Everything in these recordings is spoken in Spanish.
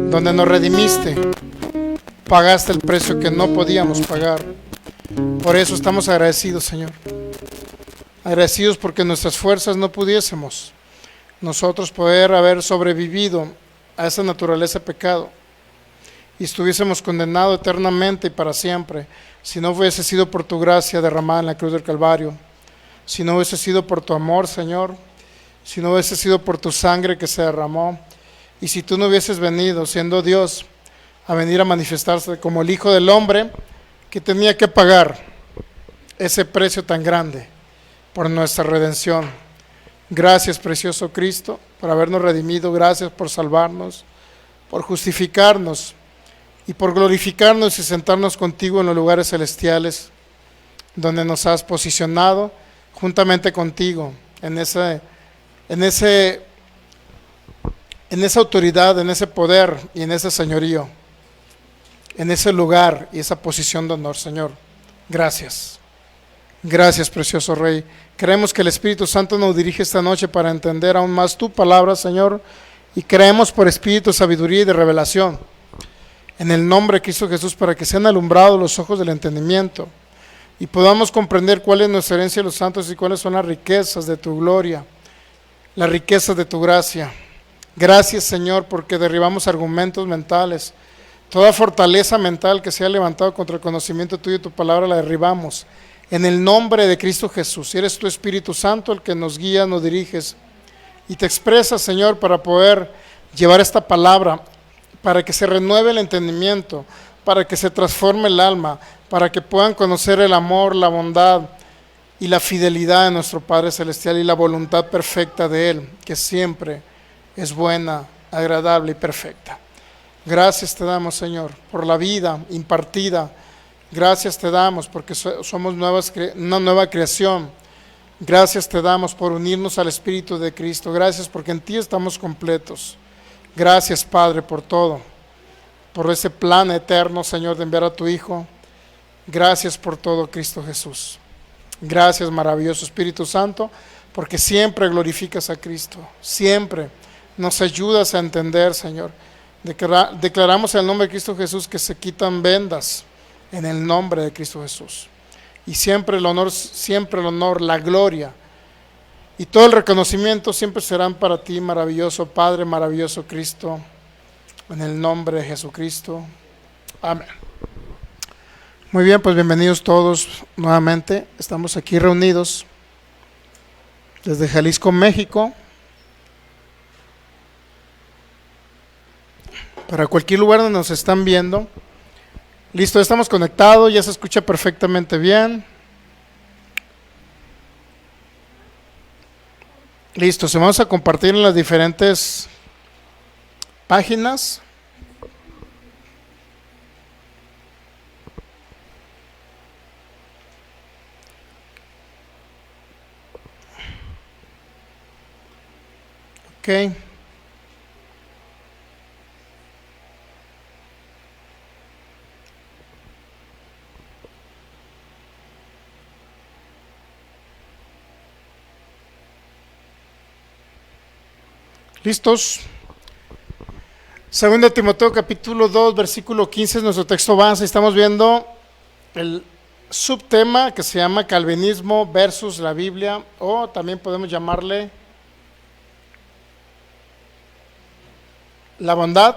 donde nos redimiste, pagaste el precio que no podíamos pagar. Por eso estamos agradecidos, Señor. Agradecidos porque nuestras fuerzas no pudiésemos nosotros poder haber sobrevivido a esa naturaleza de pecado y estuviésemos condenados eternamente y para siempre, si no hubiese sido por tu gracia derramada en la cruz del Calvario, si no hubiese sido por tu amor, Señor, si no hubiese sido por tu sangre que se derramó, y si tú no hubieses venido siendo Dios a venir a manifestarse como el Hijo del Hombre que tenía que pagar ese precio tan grande por nuestra redención. Gracias, precioso Cristo, por habernos redimido. Gracias por salvarnos, por justificarnos y por glorificarnos y sentarnos contigo en los lugares celestiales, donde nos has posicionado juntamente contigo en esa autoridad, en ese poder y en ese señorío, en ese lugar y esa posición de honor, Señor. Gracias. Gracias, precioso Rey. Creemos que el Espíritu Santo nos dirige esta noche para entender aún más tu palabra, Señor, y creemos por espíritu, sabiduría y de revelación, en el nombre de Cristo Jesús, para que sean alumbrados los ojos del entendimiento y podamos comprender cuál es nuestra herencia de los santos y cuáles son las riquezas de tu gloria, las riquezas de tu gracia. Gracias, Señor, porque derribamos argumentos mentales. Toda fortaleza mental que se ha levantado contra el conocimiento tuyo y tu palabra la derribamos. En el nombre de Cristo Jesús, eres tu Espíritu Santo el que nos guía, nos diriges y te expresas, Señor, para poder llevar esta palabra, para que se renueve el entendimiento, para que se transforme el alma, para que puedan conocer el amor, la bondad y la fidelidad de nuestro Padre Celestial y la voluntad perfecta de Él, que siempre es buena, agradable y perfecta. Gracias te damos, Señor, por la vida impartida. Gracias te damos porque somos una nueva creación. Gracias te damos por unirnos al Espíritu de Cristo. Gracias porque en ti estamos completos. Gracias, Padre, por todo, por ese plan eterno, Señor, de enviar a tu Hijo. Gracias por todo, Cristo Jesús. Gracias, maravilloso Espíritu Santo, porque siempre glorificas a Cristo. Siempre nos ayudas a entender, Señor. Declaramos en el nombre de Cristo Jesús que se quitan vendas en el nombre de Cristo Jesús. Y siempre el honor, la gloria y todo el reconocimiento siempre serán para ti, maravilloso Padre, maravilloso Cristo, en el nombre de Jesucristo. Amén. Muy bien, pues bienvenidos todos nuevamente. Estamos aquí reunidos desde Jalisco, México, para cualquier lugar donde nos están viendo. Listo, estamos conectados, ya se escucha perfectamente bien. Listo, se vamos a compartir en las diferentes páginas. Ok. ¿Listos? 2 Timoteo capítulo 2, versículo 15 es nuestro texto base. Estamos viendo el subtema que se llama Calvinismo versus la Biblia, o también podemos llamarle la bondad,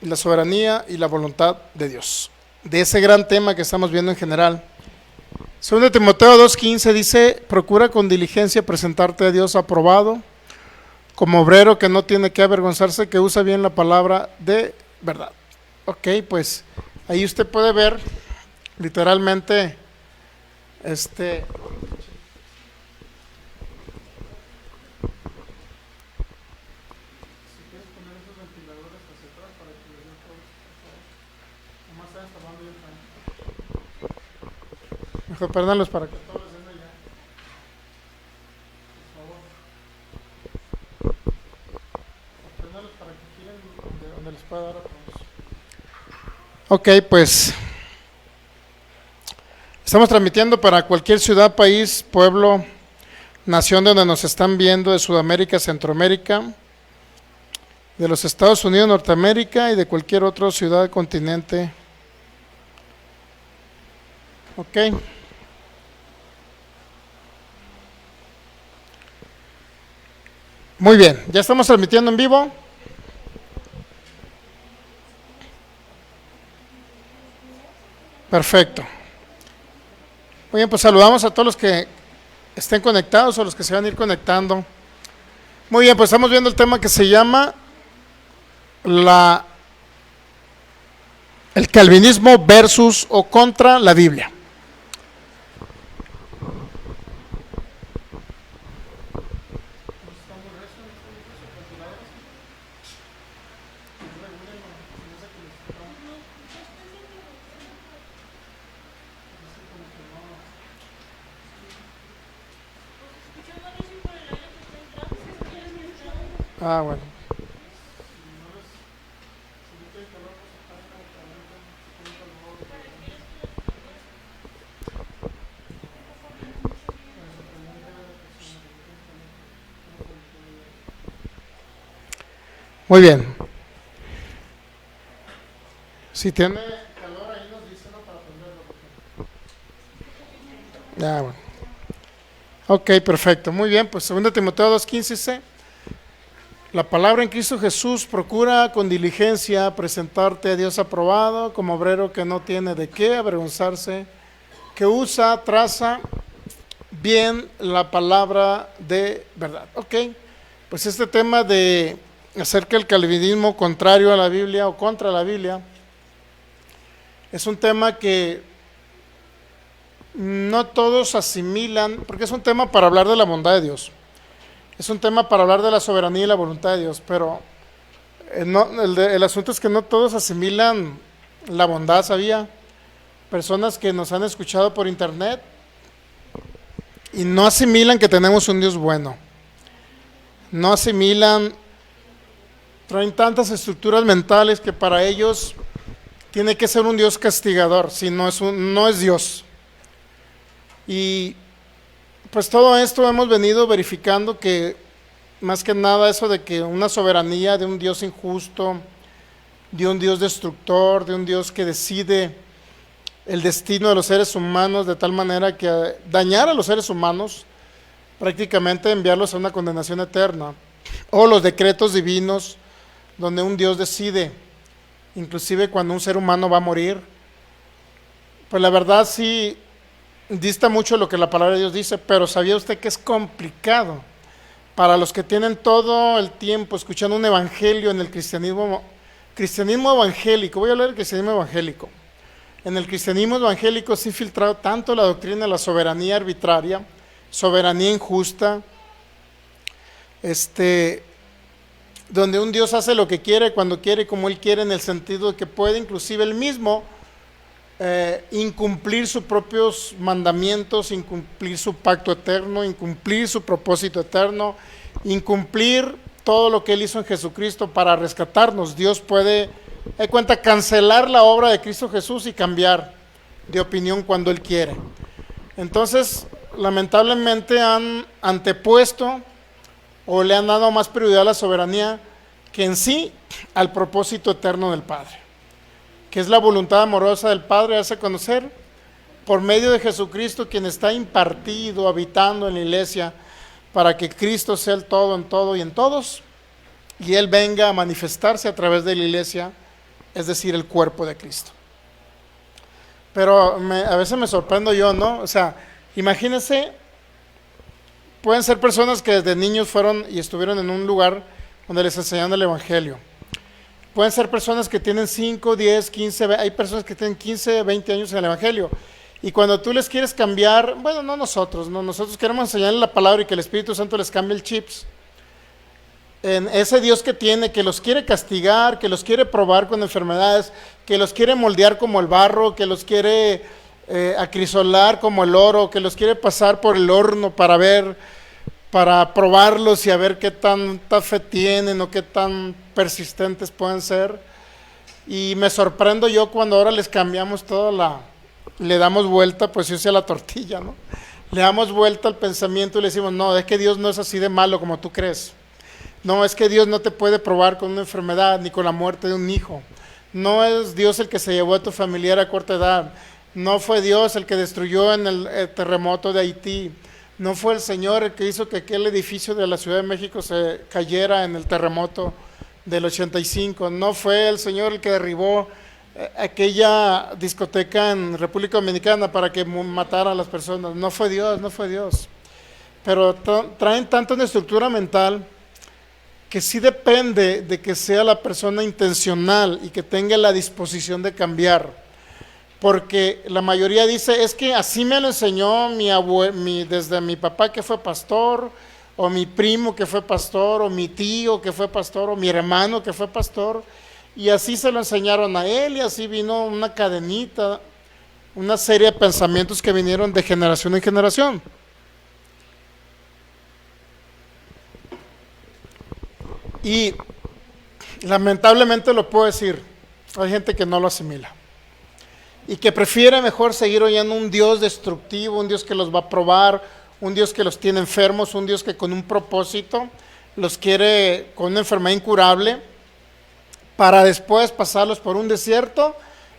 la soberanía y la voluntad de Dios. De ese gran tema que estamos viendo en general. 2 Timoteo 2:15 dice: procura con diligencia presentarte a Dios aprobado, como obrero que no tiene que avergonzarse, que usa bien la palabra de verdad. Ok, pues ahí usted puede ver literalmente mejor perdónlos para que todos estén allá. Por favor. Perdónlos para que giren donde les pueda dar a todos. Ok, pues estamos transmitiendo para cualquier ciudad, país, pueblo, nación de donde nos están viendo, de Sudamérica, Centroamérica de los Estados Unidos, Norteamérica y de cualquier otra ciudad, continente. Ok. Muy bien, ya estamos transmitiendo en vivo. Perfecto. Muy bien, pues saludamos a todos los que estén conectados o los que se van a ir conectando. Muy bien, pues estamos viendo el tema que se llama el calvinismo versus o contra la Biblia. Ah, bueno. Muy bien. Si tiene calor ahí nos dicen para prenderlo. Ah, bueno. Ok, perfecto. Muy bien, pues 2 Timoteo 2:15 dice: la palabra en Cristo Jesús procura con diligencia presentarte a Dios aprobado, como obrero que no tiene de qué avergonzarse, que usa, traza bien la palabra de verdad. Ok, pues este tema de acerca del calvinismo contrario a la Biblia o contra la Biblia es un tema que no todos asimilan, porque es un tema para hablar de la bondad de Dios, es un tema para hablar de la soberanía y la voluntad de Dios, pero el asunto es que no todos asimilan la bondad. ¿Sabía? Personas que nos han escuchado por internet y no asimilan que tenemos un Dios bueno, no asimilan, traen tantas estructuras mentales que para ellos tiene que ser un Dios castigador, si no es Dios. Y pues todo esto hemos venido verificando que más que nada eso de que una soberanía de un Dios injusto, de un Dios destructor, de un Dios que decide el destino de los seres humanos de tal manera que dañar a los seres humanos, prácticamente enviarlos a una condenación eterna, o los decretos divinos donde un Dios decide, inclusive cuando un ser humano va a morir, pues la verdad sí dista mucho de lo que la palabra de Dios dice, pero ¿sabía usted que es complicado para los que tienen todo el tiempo escuchando un evangelio en el cristianismo evangélico? Voy a hablar del cristianismo evangélico. En el cristianismo evangélico se ha infiltrado tanto la doctrina de la soberanía arbitraria, soberanía injusta, donde un Dios hace lo que quiere, cuando quiere, como Él quiere, en el sentido de que puede inclusive Él mismo incumplir sus propios mandamientos, incumplir su pacto eterno, incumplir su propósito eterno, incumplir todo lo que Él hizo en Jesucristo para rescatarnos. Dios puede, cancelar la obra de Cristo Jesús y cambiar de opinión cuando Él quiere. Entonces, lamentablemente han antepuesto o le han dado más prioridad a la soberanía que en sí al propósito eterno del Padre, que es la voluntad amorosa del Padre, hace conocer por medio de Jesucristo, quien está impartido, habitando en la iglesia, para que Cristo sea el todo en todo y en todos, y Él venga a manifestarse a través de la iglesia, es decir, el cuerpo de Cristo. Pero a veces me sorprendo yo, ¿no? O sea, imagínense, pueden ser personas que desde niños fueron y estuvieron en un lugar donde les enseñaron el Evangelio. Pueden ser personas que tienen 5, 10, 15, hay personas que tienen 15, 20 años en el Evangelio. Y cuando tú les quieres cambiar, bueno, nosotros queremos enseñarles la palabra y que el Espíritu Santo les cambie el chips. En ese Dios que tiene, que los quiere castigar, que los quiere probar con enfermedades, que los quiere moldear como el barro, que los quiere acrisolar como el oro, que los quiere pasar por el horno para probarlos y a ver qué tanta fe tienen o qué tan persistentes pueden ser. Y me sorprendo yo cuando ahora les cambiamos le damos vuelta, pues yo sé, a la tortilla, ¿no? Le damos vuelta al pensamiento y le decimos, no, es que Dios no es así de malo como tú crees. No, es que Dios no te puede probar con una enfermedad ni con la muerte de un hijo. No es Dios el que se llevó a tu familiar a corta edad. No fue Dios el que destruyó en el terremoto de Haití. No fue el Señor el que hizo que aquel edificio de la Ciudad de México se cayera en el terremoto del 85. No fue el Señor el que derribó aquella discoteca en República Dominicana para que matara a las personas. No fue Dios, no fue Dios. Pero traen tanto una estructura mental que sí depende de que sea la persona intencional y que tenga la disposición de cambiar. Porque la mayoría dice, es que así me lo enseñó desde mi papá que fue pastor, o mi primo que fue pastor, o mi tío que fue pastor, o mi hermano que fue pastor, y así se lo enseñaron a él, y así vino una cadenita, una serie de pensamientos que vinieron de generación en generación. Y lamentablemente lo puedo decir, hay gente que no lo asimila y que prefiere mejor seguir oyendo un Dios destructivo, un Dios que los va a probar, un Dios que los tiene enfermos, un Dios que con un propósito los quiere con una enfermedad incurable, para después pasarlos por un desierto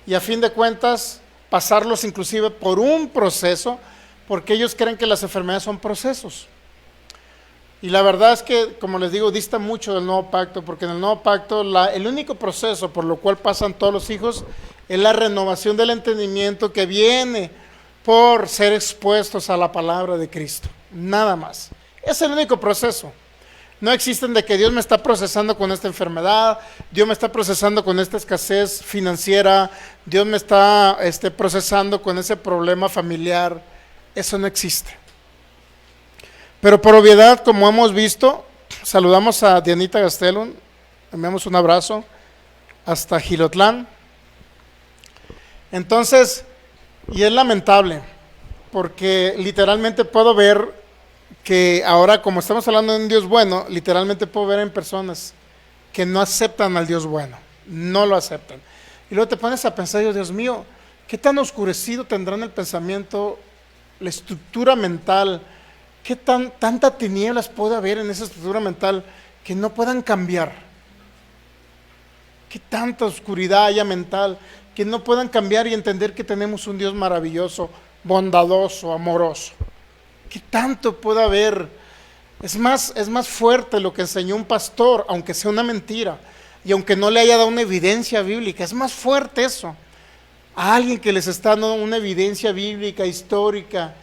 y a fin de cuentas pasarlos inclusive por un proceso, porque ellos creen que las enfermedades son procesos. Y la verdad es que, como les digo, dista mucho del nuevo pacto, porque en el nuevo pacto el único proceso por lo cual pasan todos los hijos es la renovación del entendimiento que viene por ser expuestos a la palabra de Cristo, nada más. Es el único proceso. No existen de que Dios me está procesando con esta enfermedad, Dios me está procesando con esta escasez financiera, Dios me está procesando con ese problema familiar. Eso no existe. Pero por obviedad, como hemos visto, saludamos a Dianita Gastelum, enviamos un abrazo hasta Gilotlán. Entonces, y es lamentable, porque literalmente puedo ver que ahora, como estamos hablando de un Dios bueno, literalmente puedo ver en personas que no aceptan al Dios bueno, no lo aceptan. Y luego te pones a pensar, Dios mío, ¿qué tan oscurecido tendrán el pensamiento, la estructura mental? ¿Qué tanta tinieblas puede haber en esa estructura mental que no puedan cambiar? ¿Qué tanta oscuridad haya mental que no puedan cambiar y entender que tenemos un Dios maravilloso, bondadoso, amoroso? ¿Qué tanto puede haber? Es más fuerte lo que enseñó un pastor, aunque sea una mentira, y aunque no le haya dado una evidencia bíblica, es más fuerte eso. A alguien que les está dando una evidencia bíblica, histórica,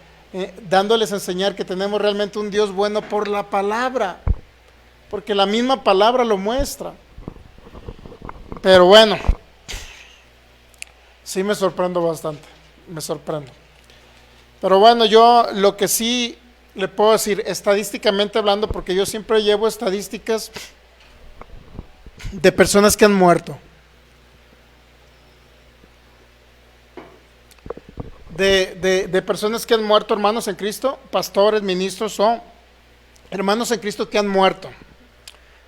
dándoles a enseñar que tenemos realmente un Dios bueno por la palabra, porque la misma palabra lo muestra. Pero bueno, sí me sorprendo bastante, me sorprendo. Pero bueno, yo lo que sí le puedo decir, estadísticamente hablando, porque yo siempre llevo estadísticas de personas que han muerto. De personas que han muerto, hermanos en Cristo, pastores, ministros o hermanos en Cristo que han muerto.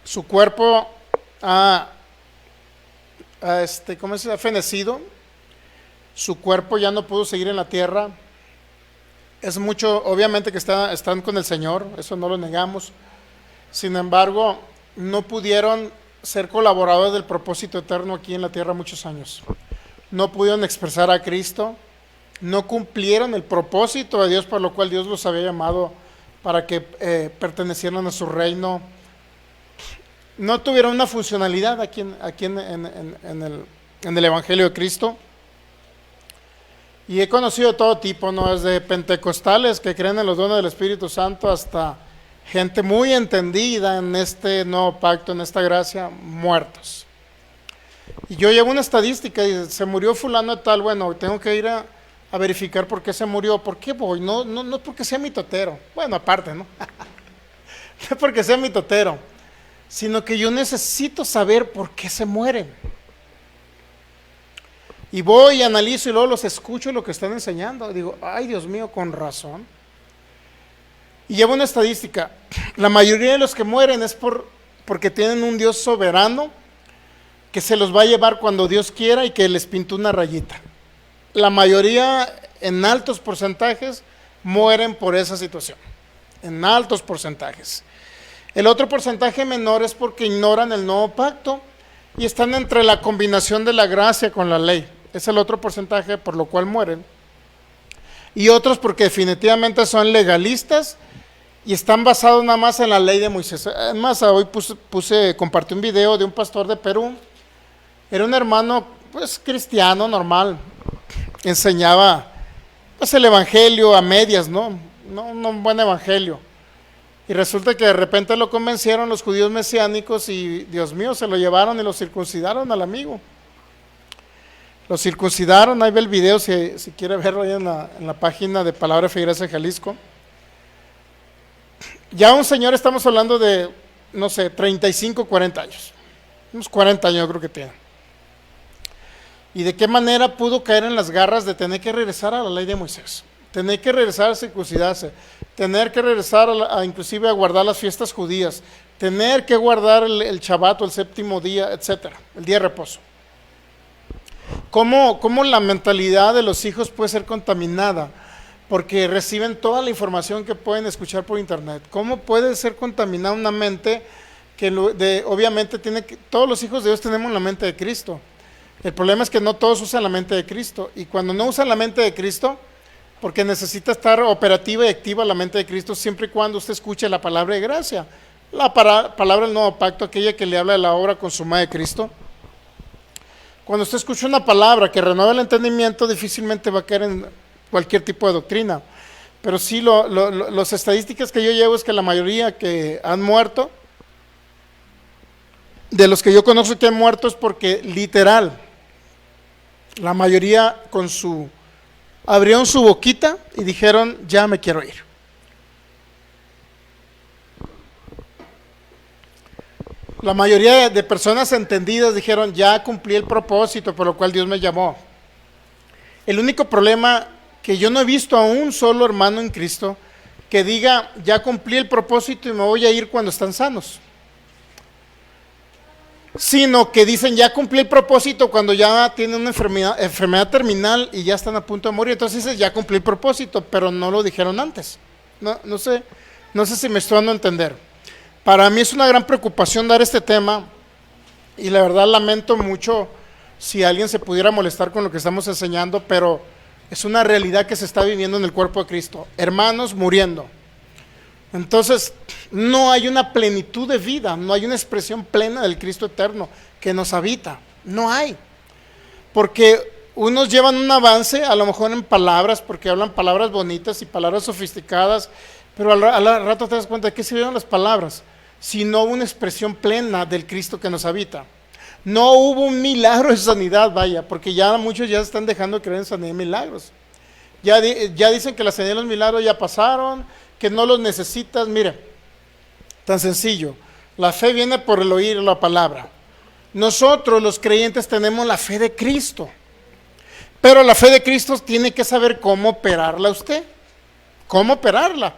Su cuerpo ha fenecido, su cuerpo ya no pudo seguir en la tierra. Es mucho, obviamente que están con el Señor, eso no lo negamos. Sin embargo, no pudieron ser colaboradores del propósito eterno aquí en la tierra muchos años. No pudieron expresar a Cristo. No cumplieron el propósito de Dios por lo cual Dios los había llamado para que pertenecieran a su reino. No tuvieron una funcionalidad aquí en el Evangelio de Cristo. Y he conocido de todo tipo, ¿no? Desde pentecostales que creen en los dones del Espíritu Santo hasta gente muy entendida en este nuevo pacto, en esta gracia, muertos. Y yo llevo una estadística y se murió fulano de tal, bueno, tengo que ir a verificar por qué se murió. ¿Por qué voy? No porque sea mitotero. Bueno, aparte, ¿no? No porque sea mitotero, sino que yo necesito saber por qué se mueren. Y voy y analizo y luego los escucho lo que están enseñando. Digo, ay Dios mío, con razón. Y llevo una estadística. La mayoría de los que mueren es porque tienen un Dios soberano que se los va a llevar cuando Dios quiera y que les pintó una rayita. La mayoría, en altos porcentajes, mueren por esa situación. En altos porcentajes. El otro porcentaje menor es porque ignoran el nuevo pacto y están entre la combinación de la gracia con la ley. Es el otro porcentaje por lo cual mueren. Y otros porque definitivamente son legalistas y están basados nada más en la ley de Moisés. Además, hoy compartí un video de un pastor de Perú. Era un hermano, pues, cristiano normal. Enseñaba, pues, el evangelio a medias, ¿no? No un buen evangelio. Y resulta que de repente lo convencieron los judíos mesiánicos y, Dios mío, se lo llevaron y lo circuncidaron al amigo. Lo circuncidaron, ahí ve el video si quiere verlo ahí en la página de Palabra Fe y Gracia de Jalisco. Ya un señor, estamos hablando de, no sé, 35, 40 años. Unos 40 años creo que tiene. ¿Y de qué manera pudo caer en las garras de tener que regresar a la ley de Moisés? Tener que regresar a circuncidarse, tener que regresar inclusive a guardar las fiestas judías, tener que guardar el Shabbat, el séptimo día, etcétera, el día de reposo. ¿Cómo la mentalidad de los hijos puede ser contaminada? Porque reciben toda la información que pueden escuchar por internet. ¿Cómo puede ser contaminada una mente que obviamente todos los hijos de Dios tenemos la mente de Cristo? El problema es que no todos usan la mente de Cristo, y cuando no usan la mente de Cristo, porque necesita estar operativa y activa la mente de Cristo siempre y cuando usted escuche la palabra de gracia, la palabra del nuevo pacto, aquella que le habla de la obra consumada de Cristo. Cuando usted escucha una palabra que renueva el entendimiento, difícilmente va a caer en cualquier tipo de doctrina. Pero sí, las estadísticas que yo llevo es que la mayoría que han muerto, de los que yo conozco que han muerto, es porque literal, la mayoría abrieron su boquita y dijeron, ya me quiero ir. La mayoría de personas entendidas dijeron, ya cumplí el propósito por lo cual Dios me llamó. El único problema que yo no he visto a un solo hermano en Cristo que diga, ya cumplí el propósito y me voy a ir cuando están sanos. Sino que dicen, ya cumplí el propósito cuando ya tienen una enfermedad terminal y ya están a punto de morir. Entonces dicen, ya cumplí el propósito, pero no lo dijeron antes. No sé si me estoy dando a entender. Para mí es una gran preocupación dar este tema, y la verdad lamento mucho si alguien se pudiera molestar con lo que estamos enseñando, pero es una realidad que se está viviendo en el cuerpo de Cristo. Hermanos muriendo. Entonces, no hay una plenitud de vida, no hay una expresión plena del Cristo eterno que nos habita. No hay. Porque unos llevan un avance, a lo mejor en palabras, porque hablan palabras bonitas y palabras sofisticadas, pero al rato te das cuenta de qué sirvieron las palabras, si no hubo una expresión plena del Cristo que nos habita. No hubo un milagro de sanidad, vaya, porque ya muchos ya están dejando de creer en sanidad y milagros. Ya dicen que la sanidad y los milagros ya pasaron, que no los necesitas. Mire, tan sencillo, la fe viene por el oír la palabra. Nosotros los creyentes tenemos la fe de Cristo, pero la fe de Cristo tiene que saber cómo operarla usted, cómo operarla.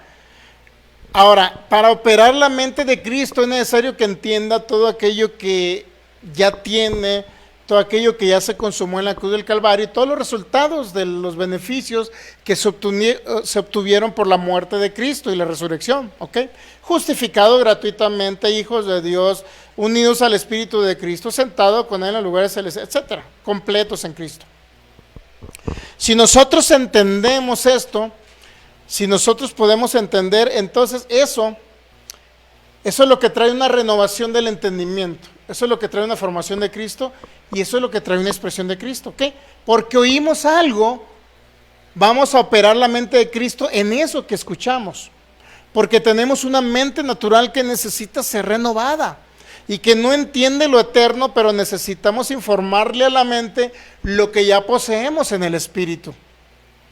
Ahora, para operar la mente de Cristo es necesario que entienda todo aquello que ya tiene, todo aquello que ya se consumó en la cruz del Calvario y todos los resultados de los beneficios que se obtuvieron por la muerte de Cristo y la resurrección, ¿ok? Justificado gratuitamente, hijos de Dios, unidos al Espíritu de Cristo, sentados con Él en los lugares celestiales, etcétera, completos en Cristo. Si nosotros entendemos esto, si nosotros podemos entender, entonces eso es lo que trae una renovación del entendimiento. Eso es lo que trae una formación de Cristo y eso es lo que trae una expresión de Cristo. ¿Ok? Porque oímos algo, vamos a operar la mente de Cristo en eso que escuchamos. Porque tenemos una mente natural que necesita ser renovada y que no entiende lo eterno, pero necesitamos informarle a la mente lo que ya poseemos en el Espíritu.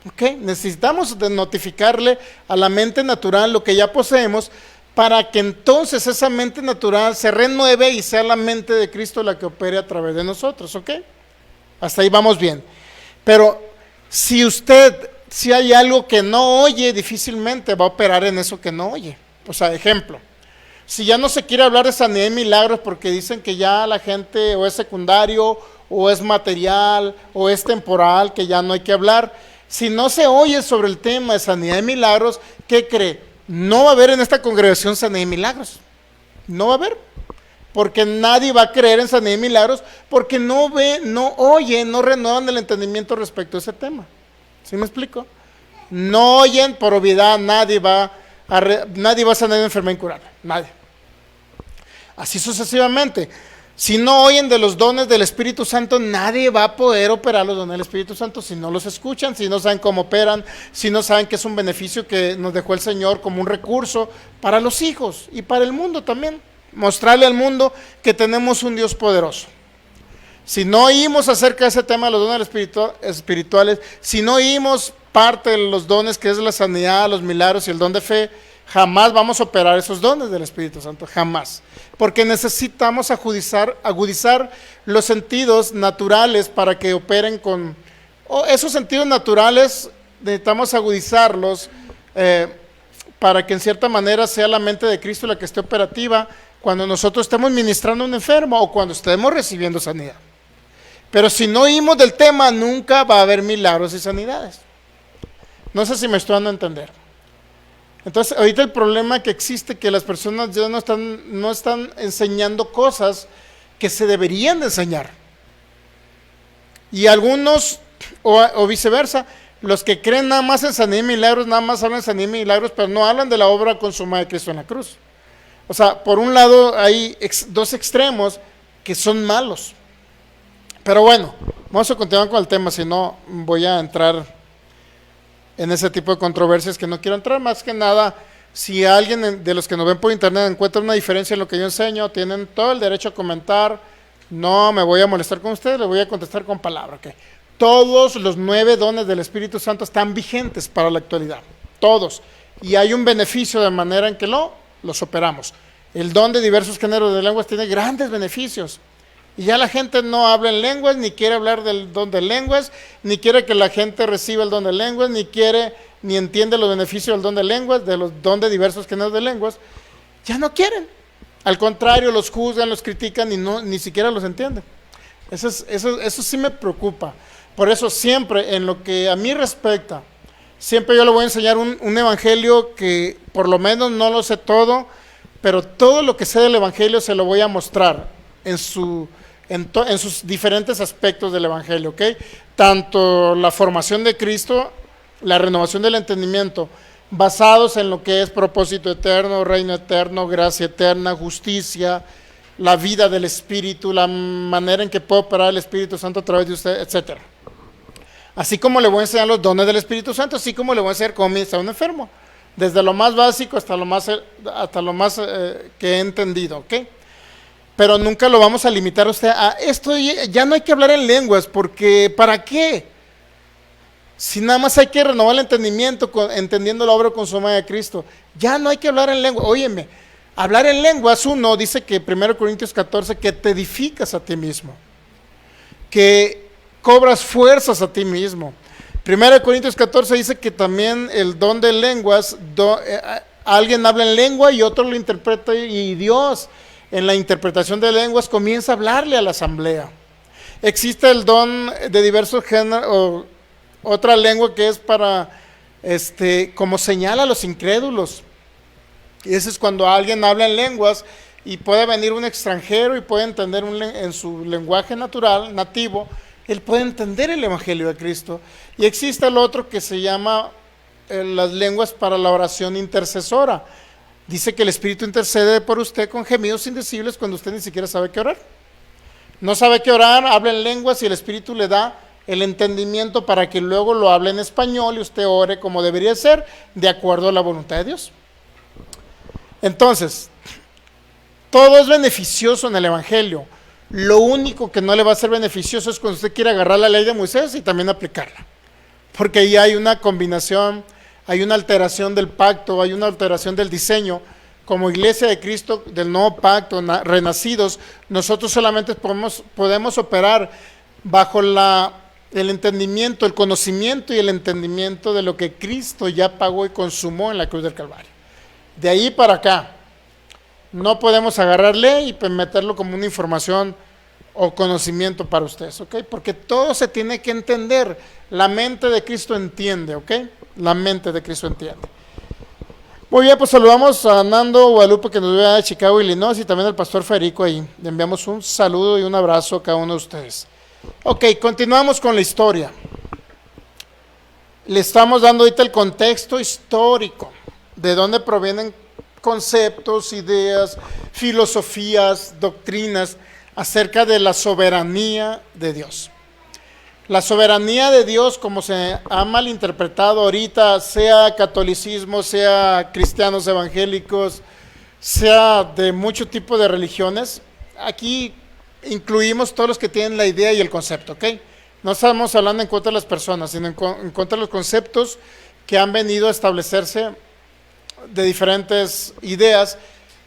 ¿Ok? Necesitamos notificarle a la mente natural lo que ya poseemos, para que entonces esa mente natural se renueve y sea la mente de Cristo la que opere a través de nosotros, ¿ok? Hasta ahí vamos bien. Pero si hay algo que no oye, difícilmente va a operar en eso que no oye. O sea, ejemplo, si ya no se quiere hablar de sanidad y milagros porque dicen que ya la gente o es secundario, o es material, o es temporal, que ya no hay que hablar, si no se oye sobre el tema de sanidad y milagros, ¿qué cree? No va a haber en esta congregación sanidad y milagros. No va a haber. Porque nadie va a creer en sanidad y milagros, porque no ve, no oye, no renuevan el entendimiento respecto a ese tema. ¿Sí me explico? No oyen por obviedad, nadie va a sanar una enfermedad incurable, nadie. Así sucesivamente. Si no oyen de los dones del Espíritu Santo, nadie va a poder operar los dones del Espíritu Santo si no los escuchan, si no saben cómo operan, si no saben que es un beneficio que nos dejó el Señor como un recurso para los hijos y para el mundo también. Mostrarle al mundo que tenemos un Dios poderoso. Si no oímos acerca de ese tema de los dones espirituales, si no oímos parte de los dones que es la sanidad, los milagros y el don de fe, jamás vamos a operar esos dones del Espíritu Santo, jamás. Porque necesitamos agudizar los sentidos naturales para que operen con... esos sentidos naturales necesitamos agudizarlos para que en cierta manera sea la mente de Cristo la que esté operativa cuando nosotros estemos ministrando a un enfermo o cuando estemos recibiendo sanidad. Pero si no oímos del tema, nunca va a haber milagros y sanidades. No sé si me estoy dando a entender. Entonces, ahorita el problema que existe que las personas ya no están enseñando cosas que se deberían de enseñar. Y algunos, o viceversa, los que creen nada más en sanidad y milagros, nada más hablan de sanidad y milagros, pero no hablan de la obra consumada de Cristo en la cruz. O sea, por un lado hay dos extremos que son malos. Pero bueno, vamos a continuar con el tema, si no voy a entrar en ese tipo de controversias que no quiero entrar. Más que nada, si alguien de los que nos ven por internet encuentra una diferencia en lo que yo enseño, tienen todo el derecho a comentar. No me voy a molestar con ustedes, les voy a contestar con palabra. ¿Okay? Todos los 9 dones del Espíritu Santo están vigentes para la actualidad, todos. Y hay un beneficio de manera en que los operamos. El don de diversos géneros de lenguas tiene grandes beneficios. Y ya la gente no habla en lenguas, ni quiere hablar del don de lenguas, ni quiere que la gente reciba el don de lenguas, ni entiende los beneficios del don de lenguas, de los don de diversos géneros de lenguas. Ya no quieren. Al contrario, los juzgan, los critican y ni siquiera los entienden. Eso sí me preocupa. Por eso siempre, en lo que a mí respecta, siempre yo le voy a enseñar un evangelio que por lo menos no lo sé todo, pero todo lo que sé del evangelio se lo voy a mostrar en sus diferentes aspectos del evangelio, ¿ok? Tanto la formación de Cristo, la renovación del entendimiento, basados en lo que es propósito eterno, reino eterno, gracia eterna, justicia, la vida del Espíritu, la manera en que puede operar el Espíritu Santo a través de usted, etc. Así como le voy a enseñar los dones del Espíritu Santo, así como le voy a enseñar cómo ministrar a un enfermo, desde lo más básico hasta lo más que he entendido, ¿ok? Pero nunca lo vamos a limitar a usted a esto. Ya no hay que hablar en lenguas, porque ¿para qué? Si nada más hay que renovar el entendimiento, entendiendo la obra consumada de Cristo. Ya no hay que hablar en lenguas. Óyeme, hablar en lenguas, dice que 1 Corintios 14, que te edificas a ti mismo, que cobras fuerzas a ti mismo. 1 Corintios 14 dice que también el don de lenguas, alguien habla en lengua y otro lo interpreta, y Dios en la interpretación de lenguas comienza a hablarle a la asamblea. Existe el don de diversos géneros, o otra lengua que es para, como señala a los incrédulos. Y ese es cuando alguien habla en lenguas y puede venir un extranjero y puede entender en su lenguaje natural, nativo, él puede entender el evangelio de Cristo. Y existe el otro que se llama las lenguas para la oración intercesora. Dice que el Espíritu intercede por usted con gemidos indecibles cuando usted ni siquiera sabe qué orar. No sabe qué orar, habla en lenguas y el Espíritu le da el entendimiento para que luego lo hable en español y usted ore como debería ser, de acuerdo a la voluntad de Dios. Entonces, todo es beneficioso en el Evangelio. Lo único que no le va a ser beneficioso es cuando usted quiere agarrar la ley de Moisés y también aplicarla. Porque ahí hay una combinación, hay una alteración del pacto, hay una alteración del diseño. Como iglesia de Cristo del nuevo pacto, renacidos, nosotros solamente podemos operar bajo el entendimiento, el conocimiento y el entendimiento de lo que Cristo ya pagó y consumó en la cruz del Calvario. De ahí para acá, no podemos agarrarle y meterlo como una información o conocimiento para ustedes, ¿ok? Porque todo se tiene que entender. La mente de Cristo entiende, ¿ok? La mente de Cristo entiende. Muy bien, pues saludamos a Nando Guadalupe, que nos ve de Chicago, Illinois, y también al pastor Federico ahí. Le enviamos un saludo y un abrazo a cada uno de ustedes. Ok, continuamos con la historia. Le estamos dando ahorita el contexto histórico, de dónde provienen conceptos, ideas, filosofías, doctrinas acerca de la soberanía de Dios. La soberanía de Dios, como se ha malinterpretado ahorita, sea catolicismo, sea cristianos evangélicos, sea de mucho tipo de religiones, aquí incluimos todos los que tienen la idea y el concepto, ¿ok? No estamos hablando en contra de las personas, sino en contra de los conceptos que han venido a establecerse de diferentes ideas,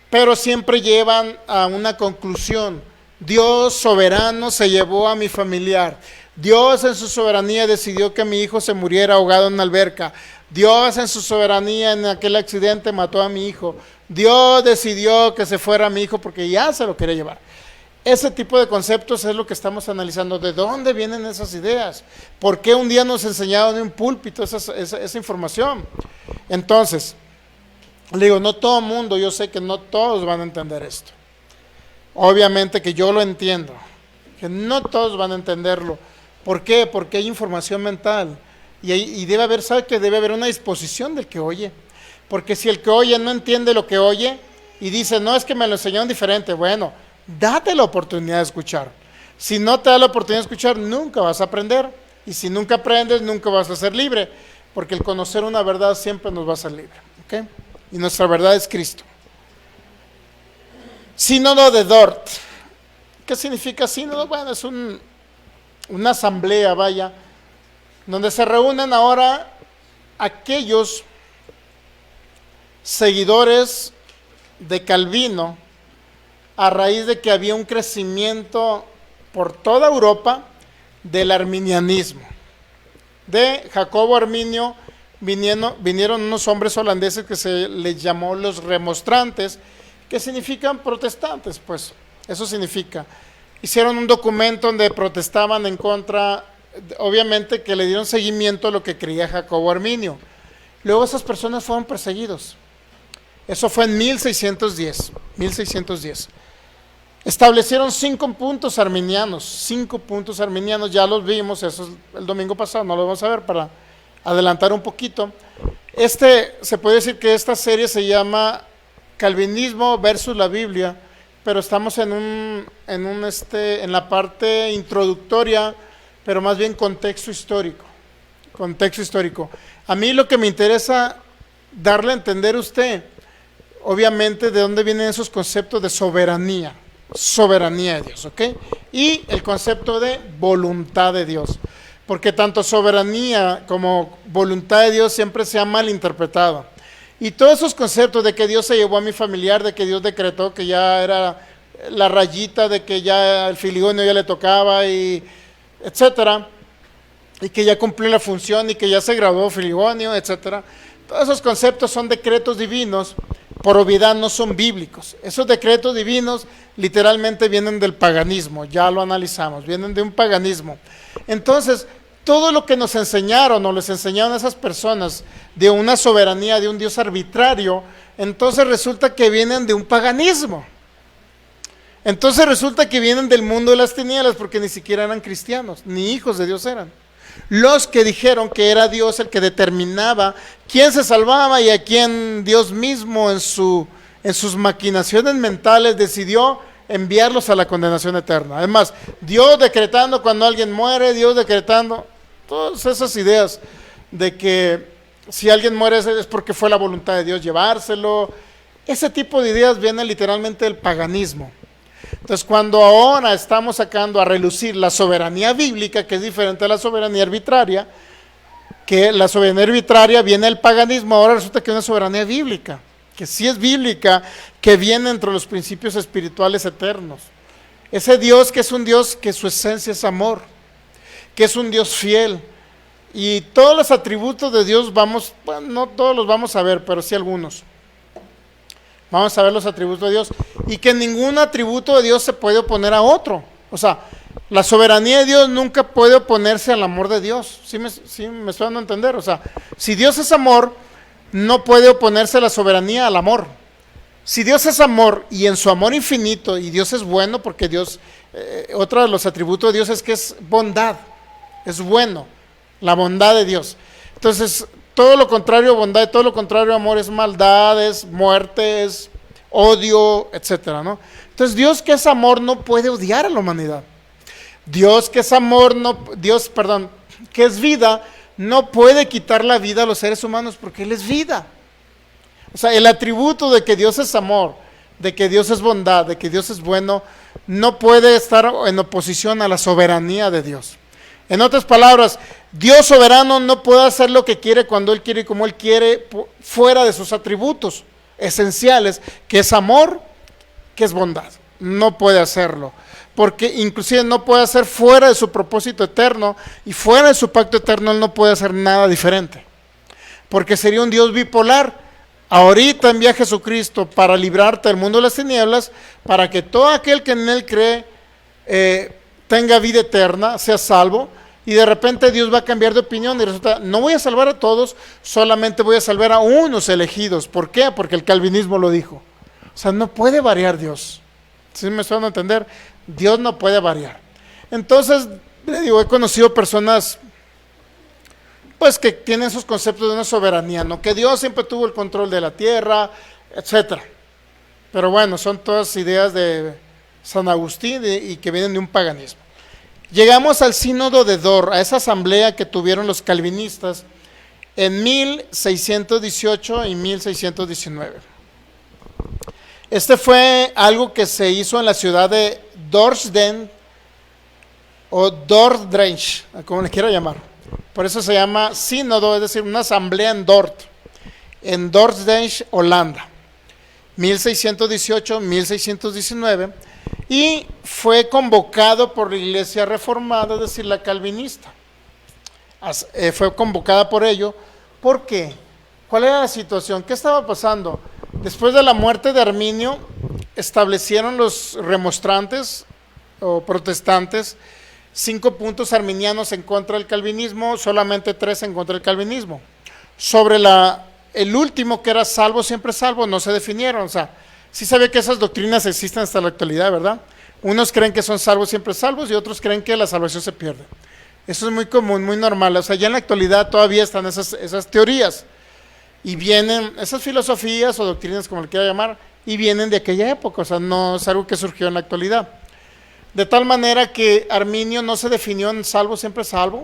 pero siempre llevan a una conclusión. Dios soberano se llevó a mi familiar. Dios en su soberanía decidió que mi hijo se muriera ahogado en una alberca. Dios en su soberanía en aquel accidente mató a mi hijo. Dios decidió que se fuera mi hijo porque ya se lo quería llevar. Ese tipo de conceptos es lo que estamos analizando. ¿De dónde vienen esas ideas? ¿Por qué un día nos enseñaron en un púlpito esa información? Entonces, le digo, no todo el mundo, yo sé que no todos van a entender esto. Obviamente que yo lo entiendo, que no todos van a entenderlo. ¿Por qué? Porque hay información mental y debe haber, ¿sabe que debe haber una disposición del que oye? Porque si el que oye no entiende lo que oye y dice, no, es que me lo enseñaron diferente, bueno, date la oportunidad de escuchar. Si no te da la oportunidad de escuchar, nunca vas a aprender. Y si nunca aprendes, nunca vas a ser libre, porque el conocer una verdad siempre nos va a hacer libre, ¿ok? Y nuestra verdad es Cristo. Sínodo de Dort. ¿Qué significa sínodo? Bueno, es una asamblea, vaya, donde se reúnen ahora aquellos seguidores de Calvino a raíz de que había un crecimiento por toda Europa del arminianismo. De Jacobo Arminio vinieron unos hombres holandeses que se les llamó los remonstrantes, que significan protestantes, pues eso significa. Hicieron un documento donde protestaban en contra, obviamente que le dieron seguimiento a lo que creía Jacobo Arminio. Luego esas personas fueron perseguidos. Eso fue en 1610. Establecieron 5 puntos arminianos, ya los vimos, eso es el domingo pasado, no lo vamos a ver para adelantar un poquito. Se puede decir que esta serie se llama Calvinismo versus la Biblia, pero estamos en la parte introductoria, pero más bien contexto histórico. A mí lo que me interesa darle a entender a usted, obviamente, de dónde vienen esos conceptos de soberanía de Dios, ¿ok? Y el concepto de voluntad de Dios, porque tanto soberanía como voluntad de Dios siempre se ha malinterpretado. Y todos esos conceptos de que Dios se llevó a mi familiar, de que Dios decretó que ya era la rayita, de que ya el filigonio ya le tocaba, y etcétera, y que ya cumplió la función y que ya se graduó filigonio, etcétera. Todos esos conceptos son decretos divinos, por obviedad no son bíblicos. Esos decretos divinos literalmente vienen del paganismo, ya lo analizamos, vienen de un paganismo. Entonces, todo lo que nos enseñaron o les enseñaron a esas personas de una soberanía, de un Dios arbitrario, entonces resulta que vienen de un paganismo. Entonces resulta que vienen del mundo de las tinieblas, porque ni siquiera eran cristianos, ni hijos de Dios eran. Los que dijeron que era Dios el que determinaba quién se salvaba y a quién Dios mismo en sus maquinaciones mentales decidió enviarlos a la condenación eterna. Además, Dios decretando cuando alguien muere, Dios decretando todas esas ideas de que si alguien muere es porque fue la voluntad de Dios llevárselo. Ese tipo de ideas vienen literalmente del paganismo. Entonces, cuando ahora estamos sacando a relucir la soberanía bíblica, que es diferente a la soberanía arbitraria, que la soberanía arbitraria viene del paganismo, ahora resulta que es una soberanía bíblica, que sí es bíblica, que viene entre los principios espirituales eternos. Ese Dios que es un Dios que su esencia es amor, que es un Dios fiel, y todos los atributos de Dios no todos los vamos a ver, pero sí algunos. Vamos a ver los atributos de Dios, y que ningún atributo de Dios se puede oponer a otro. O sea, la soberanía de Dios nunca puede oponerse al amor de Dios. ¿Sí me estoy dando a entender? O sea, si Dios es amor, no puede oponerse la soberanía al amor. Si Dios es amor y en su amor infinito, y Dios es bueno, porque Dios, otro de los atributos de Dios es que es bondad, es bueno, la bondad de Dios. Entonces, todo lo contrario a bondad y todo lo contrario a amor es maldad, es muerte, es odio, etcétera, ¿no? Entonces, Dios que es amor no puede odiar a la humanidad. Dios que es amor, que es vida, no puede quitar la vida a los seres humanos porque Él es vida. O sea, el atributo de que Dios es amor, de que Dios es bondad, de que Dios es bueno, no puede estar en oposición a la soberanía de Dios. En otras palabras, Dios soberano no puede hacer lo que quiere cuando Él quiere y como Él quiere, fuera de sus atributos esenciales, que es amor, que es bondad. No puede hacerlo, porque inclusive no puede hacer fuera de su propósito eterno, y fuera de su pacto eterno Él no puede hacer nada diferente, porque sería un Dios bipolar. Ahorita envía a Jesucristo para librarte del mundo de las tinieblas, para que todo aquel que en Él cree tenga vida eterna, sea salvo, y de repente Dios va a cambiar de opinión y resulta, no voy a salvar a todos, solamente voy a salvar a unos elegidos. ¿Por qué? Porque el calvinismo lo dijo. O sea, no puede variar Dios. ¿Sí me están a entender? Dios no puede variar. Entonces, le digo, he conocido personas pues que tienen esos conceptos de una soberanía, ¿no? Que Dios siempre tuvo el control de la tierra, etcétera. Pero bueno, son todas ideas de San Agustín y que vienen de un paganismo. Llegamos al sínodo de Dort, a esa asamblea que tuvieron los calvinistas en 1618 y 1619. Este fue algo que se hizo en la ciudad de Dordrecht o Dordrecht, como le quiera llamar. Por eso se llama sínodo, es decir, una asamblea en Dordrecht, Holanda, 1618, 1619, y fue convocado por la Iglesia Reformada, es decir, la calvinista. Fue convocada por ello. ¿Por qué? ¿Cuál era la situación? ¿Qué estaba pasando? Después de la muerte de Arminio, establecieron los remonstrantes o protestantes 5 puntos arminianos en contra del calvinismo, solamente 3 en contra del calvinismo. Sobre el último, que era salvo, siempre salvo, no se definieron. O sea, sí sabía que esas doctrinas existen hasta la actualidad, ¿verdad? Unos creen que son salvos, siempre salvos, y otros creen que la salvación se pierde. Eso es muy común, muy normal. O sea, ya en la actualidad todavía están esas teorías. Y vienen esas filosofías o doctrinas, como le quiera llamar, y vienen de aquella época. O sea, no es algo que surgió en la actualidad. De tal manera que Arminio no se definió en salvo, siempre salvo.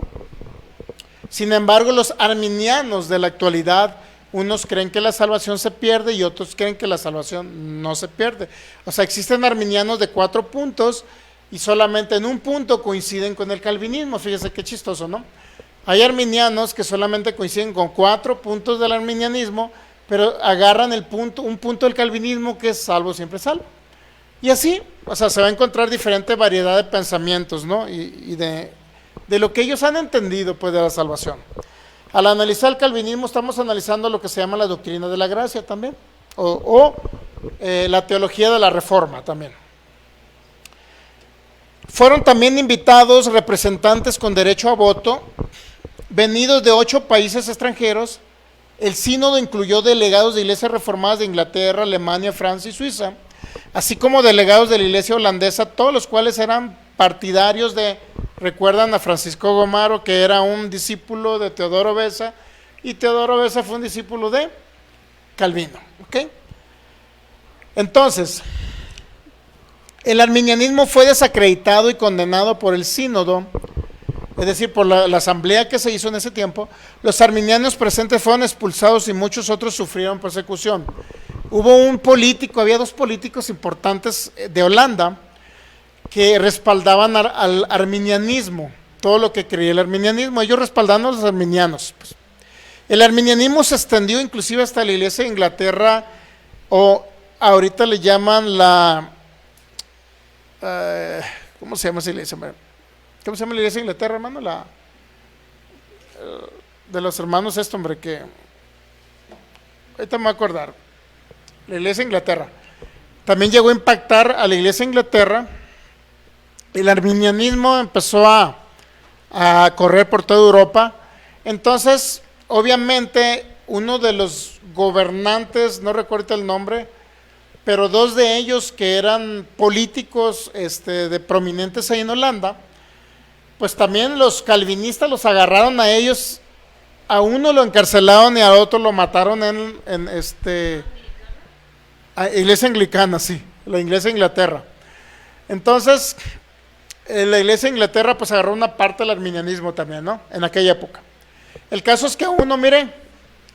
Sin embargo, los arminianos de la actualidad, unos creen que la salvación se pierde y otros creen que la salvación no se pierde. O sea, existen arminianos de 4 puntos y solamente en un punto coinciden con el calvinismo. Fíjese qué chistoso, ¿no? Hay arminianos que solamente coinciden con 4 puntos del arminianismo, pero agarran un punto del calvinismo, que es salvo, siempre salvo. Y así, o sea, se va a encontrar diferente variedad de pensamientos, ¿no? Y de lo que ellos han entendido, pues, de la salvación. Al analizar el calvinismo, estamos analizando lo que se llama la doctrina de la gracia también, o la teología de la reforma también. Fueron también invitados representantes con derecho a voto, venidos de 8 países extranjeros. El sínodo incluyó delegados de iglesias reformadas de Inglaterra, Alemania, Francia y Suiza, así como delegados de la iglesia holandesa, todos los cuales eran partidarios recuerdan a Francisco Gomaro, que era un discípulo de Teodoro Beza, y Teodoro Beza fue un discípulo de Calvino, ¿ok? Entonces, el arminianismo fue desacreditado y condenado por el sínodo, es decir, por la asamblea que se hizo en ese tiempo. Los arminianos presentes fueron expulsados y muchos otros sufrieron persecución. Hubo un político, había 2 políticos importantes de Holanda que respaldaban al arminianismo, todo lo que creía el arminianismo, ellos respaldaban a los arminianos. Pues. El arminianismo se extendió inclusive hasta la iglesia de Inglaterra, o ahorita le llaman ¿cómo se llama esa iglesia? ¿Cómo se llama la iglesia de Inglaterra, hermano? De los hermanos hombre, que ahorita me voy a acordar. La iglesia de Inglaterra. También llegó a impactar a la iglesia de Inglaterra. El arminianismo empezó a correr por toda Europa. Entonces, obviamente, uno de los gobernantes, no recuerdo el nombre, pero dos de ellos que eran políticos de prominentes ahí en Holanda, pues también los calvinistas los agarraron a ellos, a uno lo encarcelaron y al otro lo mataron en iglesia anglicana, sí, la iglesia de Inglaterra. Entonces, la iglesia de Inglaterra pues agarró una parte del arminianismo también, ¿no? En aquella época. El caso es que a uno, mire,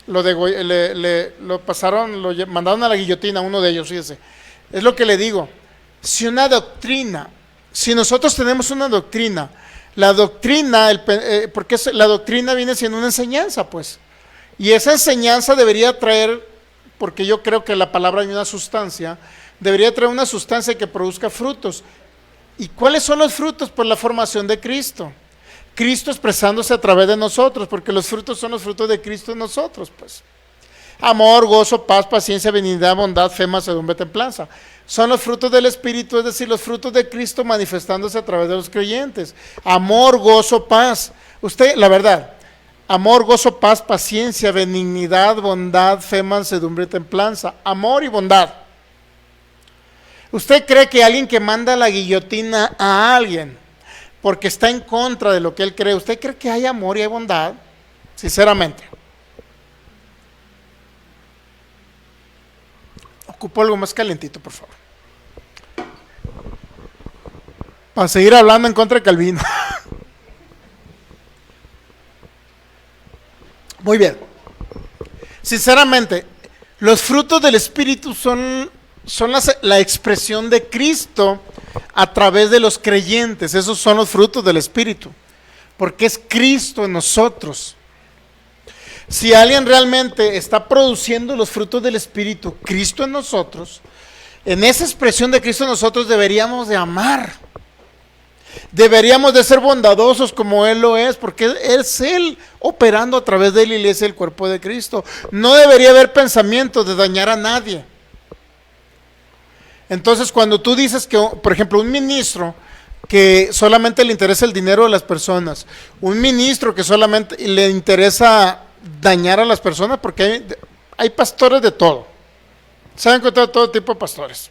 lo pasaron, lo mandaron a la guillotina, uno de ellos, fíjese. Es lo que le digo, si nosotros tenemos una doctrina, la doctrina, porque la doctrina viene siendo una enseñanza, pues, y esa enseñanza debería traer, porque yo creo que la palabra hay una sustancia, debería traer una sustancia que produzca frutos. ¿Y cuáles son los frutos? Pues la formación de Cristo. Cristo expresándose a través de nosotros, porque los frutos son los frutos de Cristo en nosotros, pues. Amor, gozo, paz, paciencia, benignidad, bondad, fe, mansedumbre, templanza. Son los frutos del Espíritu, es decir, los frutos de Cristo manifestándose a través de los creyentes. Amor, gozo, paz. Usted, la verdad, amor, gozo, paz, paciencia, benignidad, bondad, fe, mansedumbre, templanza. Amor y bondad. ¿Usted cree que alguien que manda la guillotina a alguien porque está en contra de lo que él cree, usted cree que hay amor y hay bondad? Sinceramente. Ocupo algo más calentito, por favor. Para seguir hablando en contra de Calvino. Muy bien. Sinceramente, los frutos del Espíritu son la expresión de Cristo a través de los creyentes. Esos son los frutos del Espíritu, porque es Cristo en nosotros. Si alguien realmente está produciendo los frutos del Espíritu, Cristo en nosotros, en esa expresión de Cristo en nosotros deberíamos de amar, deberíamos de ser bondadosos como Él lo es, porque es Él operando a través de la iglesia, el cuerpo de Cristo. No debería haber pensamiento de dañar a nadie. Entonces, cuando tú dices que, por ejemplo, un ministro que solamente le interesa el dinero de las personas, un ministro que solamente le interesa dañar a las personas, porque hay pastores de todo. Se han encontrado todo tipo de pastores.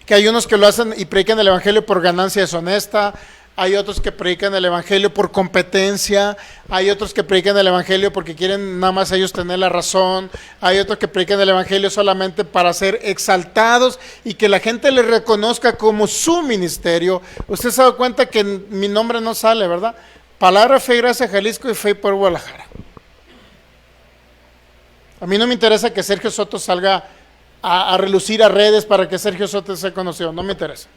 Que hay unos que lo hacen y predican el evangelio por ganancia deshonesta, hay otros que predican el evangelio por competencia, hay otros que predican el evangelio porque quieren nada más ellos tener la razón, hay otros que predican el evangelio solamente para ser exaltados y que la gente les reconozca como su ministerio. Usted se ha dado cuenta que mi nombre no sale, ¿verdad? Palabra, Fe y Gracia, Jalisco, y Fe por Guadalajara. A mí no me interesa que Sergio Soto salga a relucir a redes para que Sergio Soto sea conocido, no me interesa.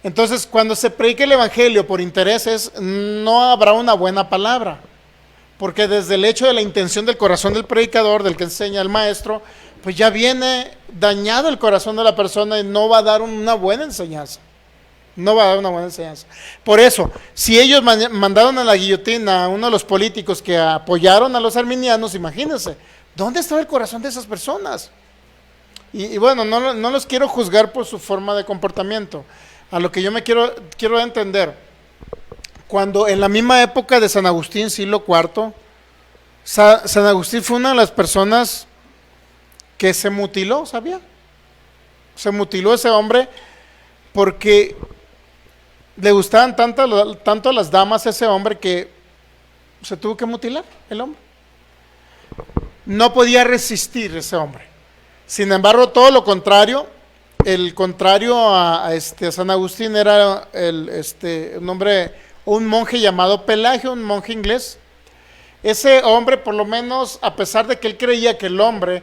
Entonces, cuando se predica el evangelio por intereses, no habrá una buena palabra, porque desde el hecho de la intención del corazón del predicador, del que enseña el maestro, pues ya viene dañado el corazón de la persona y no va a dar una buena enseñanza. No va a dar una buena enseñanza. Por eso, si ellos mandaron a la guillotina a uno de los políticos que apoyaron a los arminianos, imagínense, ¿dónde estaba el corazón de esas personas? Y bueno, no los quiero juzgar por su forma de comportamiento. A lo que yo me quiero entender, cuando en la misma época de San Agustín, siglo IV, San Agustín fue una de las personas que se mutiló, ¿sabía? Se mutiló ese hombre porque le gustaban tanto a las damas a ese hombre que se tuvo que mutilar el hombre. No podía resistir ese hombre. Sin embargo, todo lo contrario, el contrario a San Agustín era un monje llamado Pelagio, un monje inglés. Ese hombre, por lo menos, a pesar de que él creía que el hombre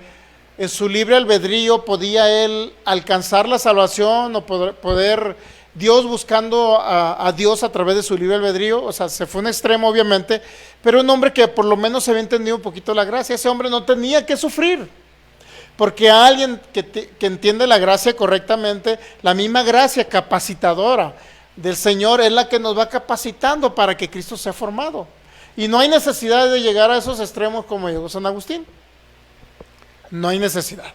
en su libre albedrío podía él alcanzar la salvación o poder Dios buscando a Dios a través de su libre albedrío, o sea, se fue un extremo obviamente, pero un hombre que por lo menos se había entendido un poquito la gracia. Ese hombre no tenía que sufrir, porque a alguien que entiende la gracia correctamente, la misma gracia capacitadora del Señor es la que nos va capacitando para que Cristo sea formado. Y no hay necesidad de llegar a esos extremos como llegó San Agustín. No hay necesidad.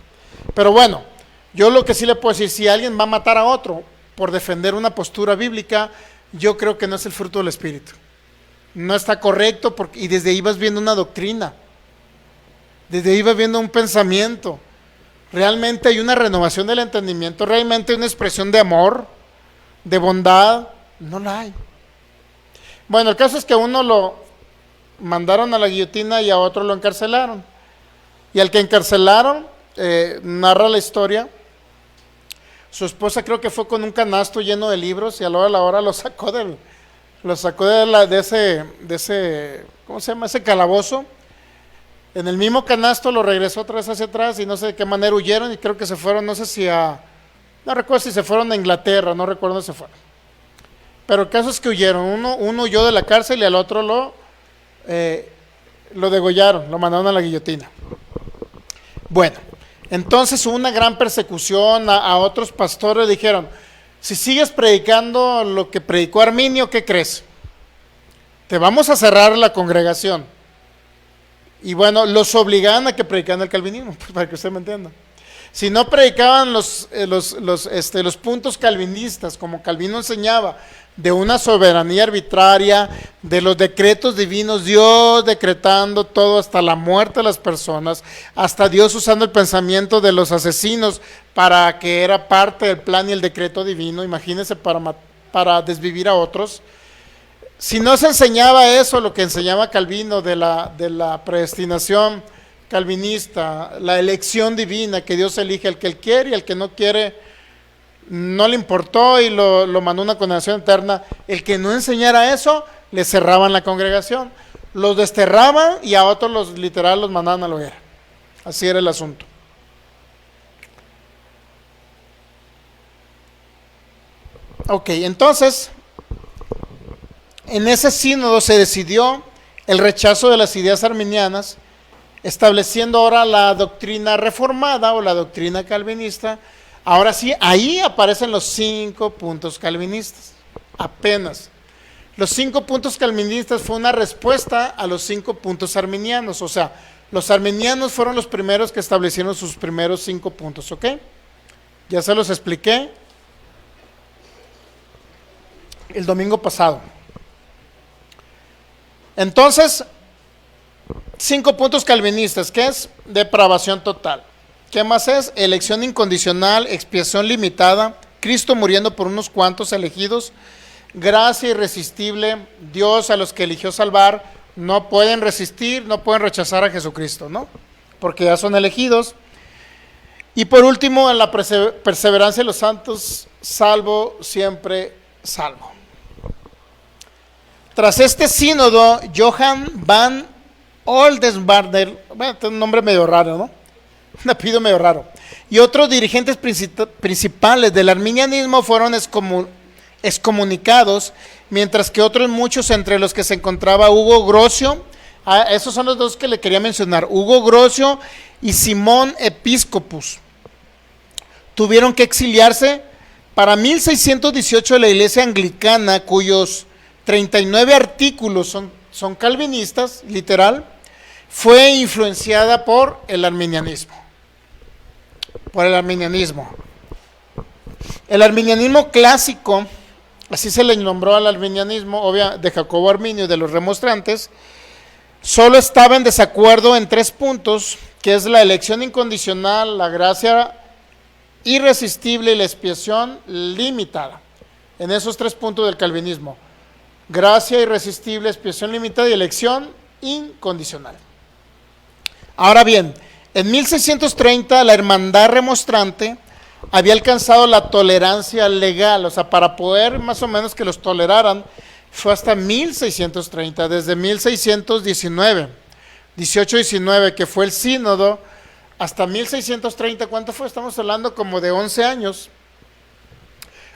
Pero bueno, yo lo que sí le puedo decir, si alguien va a matar a otro por defender una postura bíblica, yo creo que no es el fruto del Espíritu. no está correcto, porque, y desde ahí vas viendo una doctrina, desde ahí vas viendo un pensamiento. Realmente hay una renovación del entendimiento, realmente hay una expresión de amor, de bondad, no la hay. Bueno, el caso es que a uno lo mandaron a la guillotina y a otro lo encarcelaron. Y al que encarcelaron, narra la historia, su esposa creo que fue con un canasto lleno de libros y a la hora lo sacó de ese, ¿cómo se llama? Ese calabozo. En el mismo canasto lo regresó otra vez hacia atrás y no sé de qué manera huyeron y creo que se fueron, no sé si no recuerdo si se fueron a Inglaterra, no recuerdo dónde se fueron. Pero el caso es que huyeron, uno huyó de la cárcel y al otro lo degollaron, lo mandaron a la guillotina. Bueno, entonces hubo una gran persecución, a otros pastores dijeron, si sigues predicando lo que predicó Arminio, ¿qué crees? Te vamos a cerrar la congregación. Y bueno, los obligaban a que predicaran el calvinismo, pues para que usted me entienda. Si no predicaban los puntos calvinistas, como Calvino enseñaba, de una soberanía arbitraria, de los decretos divinos, Dios decretando todo hasta la muerte de las personas, hasta Dios usando el pensamiento de los asesinos para que era parte del plan y el decreto divino, imagínense, para desvivir a otros. Si no se enseñaba eso, lo que enseñaba Calvino de la predestinación calvinista, la elección divina, que Dios elige al que Él quiere y al que no quiere, no le importó y lo mandó a una condenación eterna. El que no enseñara eso, le cerraban la congregación, los desterraban y a otros los mandaban a la hoguera. Así era el asunto. Ok, entonces, en ese sínodo se decidió el rechazo de las ideas arminianas, estableciendo ahora la doctrina reformada o la doctrina calvinista. Ahora sí, ahí aparecen los 5 puntos calvinistas, apenas. Los 5 puntos calvinistas fue una respuesta a los 5 puntos arminianos, o sea, los arminianos fueron los primeros que establecieron sus primeros 5 puntos, ¿ok? Ya se los expliqué el domingo pasado. Entonces, 5 puntos calvinistas, ¿qué es? Depravación total. ¿Qué más es? Elección incondicional, expiación limitada, Cristo muriendo por unos cuantos elegidos, gracia irresistible, Dios a los que eligió salvar, no pueden resistir, no pueden rechazar a Jesucristo, ¿no? Porque ya son elegidos. Y por último, en la perseverancia de los santos, salvo, siempre salvo. Tras este sínodo, Johann van Oldenbarner, bueno, tiene un nombre medio raro, ¿no? Un apellido medio raro. Y otros dirigentes principales del arminianismo fueron excomunicados, mientras que otros muchos, entre los que se encontraba Hugo Grocio, esos son los dos que le quería mencionar, Hugo Grocio y Simón Episcopus, tuvieron que exiliarse. Para 1618 la iglesia anglicana, cuyos 39 artículos son calvinistas, literal, fue influenciada por el arminianismo. El arminianismo clásico, así se le nombró al arminianismo, de Jacobo Arminio y de los remonstrantes, solo estaba en desacuerdo en 3 puntos, que es la elección incondicional, la gracia irresistible y la expiación limitada. En esos 3 puntos del calvinismo: gracia irresistible, expiación limitada y elección incondicional. Ahora bien, en 1630 la hermandad remonstrante había alcanzado la tolerancia legal, o sea, para poder más o menos que los toleraran, fue hasta 1630, desde 1619, 18-19, que fue el sínodo, hasta 1630, ¿cuánto fue? Estamos hablando como de 11 años.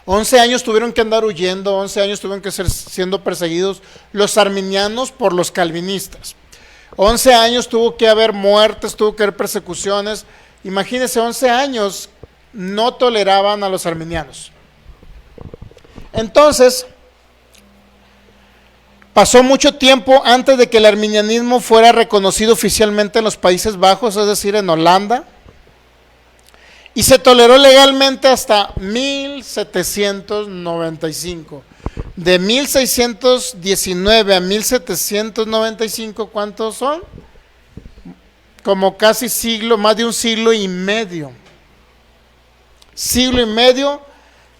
11 años tuvieron que andar huyendo, 11 años tuvieron que siendo perseguidos los arminianos por los calvinistas. 11 años tuvo que haber muertes, tuvo que haber persecuciones. Imagínense, 11 años no toleraban a los arminianos. Entonces, pasó mucho tiempo antes de que el arminianismo fuera reconocido oficialmente en los Países Bajos, es decir, en Holanda, y se toleró legalmente hasta 1795. De 1619 a 1795, ¿cuántos son? Como casi siglo, más de un siglo y medio. Siglo y medio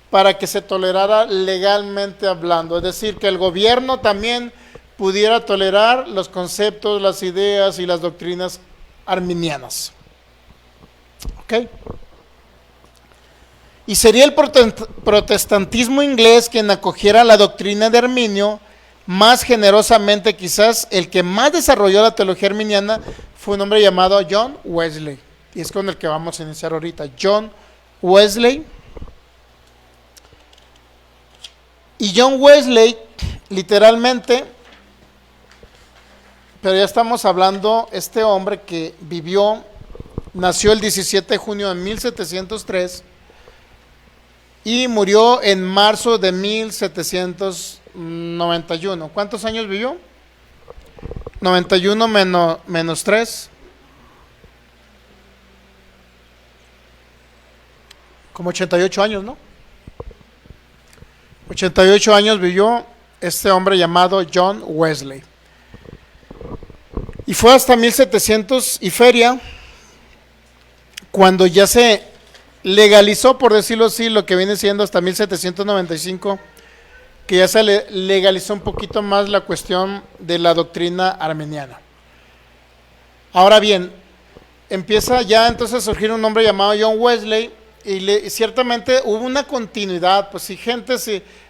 para que se tolerara legalmente hablando. Es decir, que el gobierno también pudiera tolerar los conceptos, las ideas y las doctrinas arminianas. ¿Ok? Y sería el protestantismo inglés quien acogiera la doctrina de Arminio más generosamente. Quizás el que más desarrolló la teología arminiana fue un hombre llamado John Wesley, y es con el que vamos a iniciar ahorita. John Wesley. Y John Wesley, literalmente, pero ya estamos hablando, este hombre que nació el 17 de junio de 1703 y murió en marzo de 1791. ¿Cuántos años vivió? 91 menos 3. Como 88 años, ¿no? 88 años vivió este hombre llamado John Wesley. Y fue hasta 1700 y feria cuando ya se legalizó, por decirlo así, lo que viene siendo hasta 1795, que ya se legalizó un poquito más la cuestión de la doctrina arminiana. Ahora bien, empieza ya entonces a surgir un hombre llamado John Wesley, y ciertamente hubo una continuidad, pues si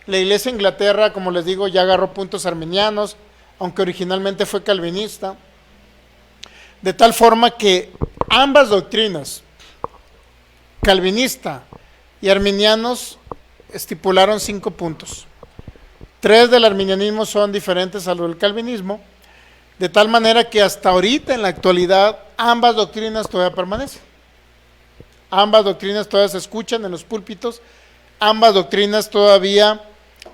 la iglesia de Inglaterra, como les digo, ya agarró puntos arminianos, aunque originalmente fue calvinista, de tal forma que ambas doctrinas, calvinista y arminianos, estipularon 5 puntos. 3 del arminianismo son diferentes a lo del calvinismo, de tal manera que hasta ahorita, en la actualidad, ambas doctrinas todavía permanecen. Ambas doctrinas todavía se escuchan en los púlpitos, ambas doctrinas todavía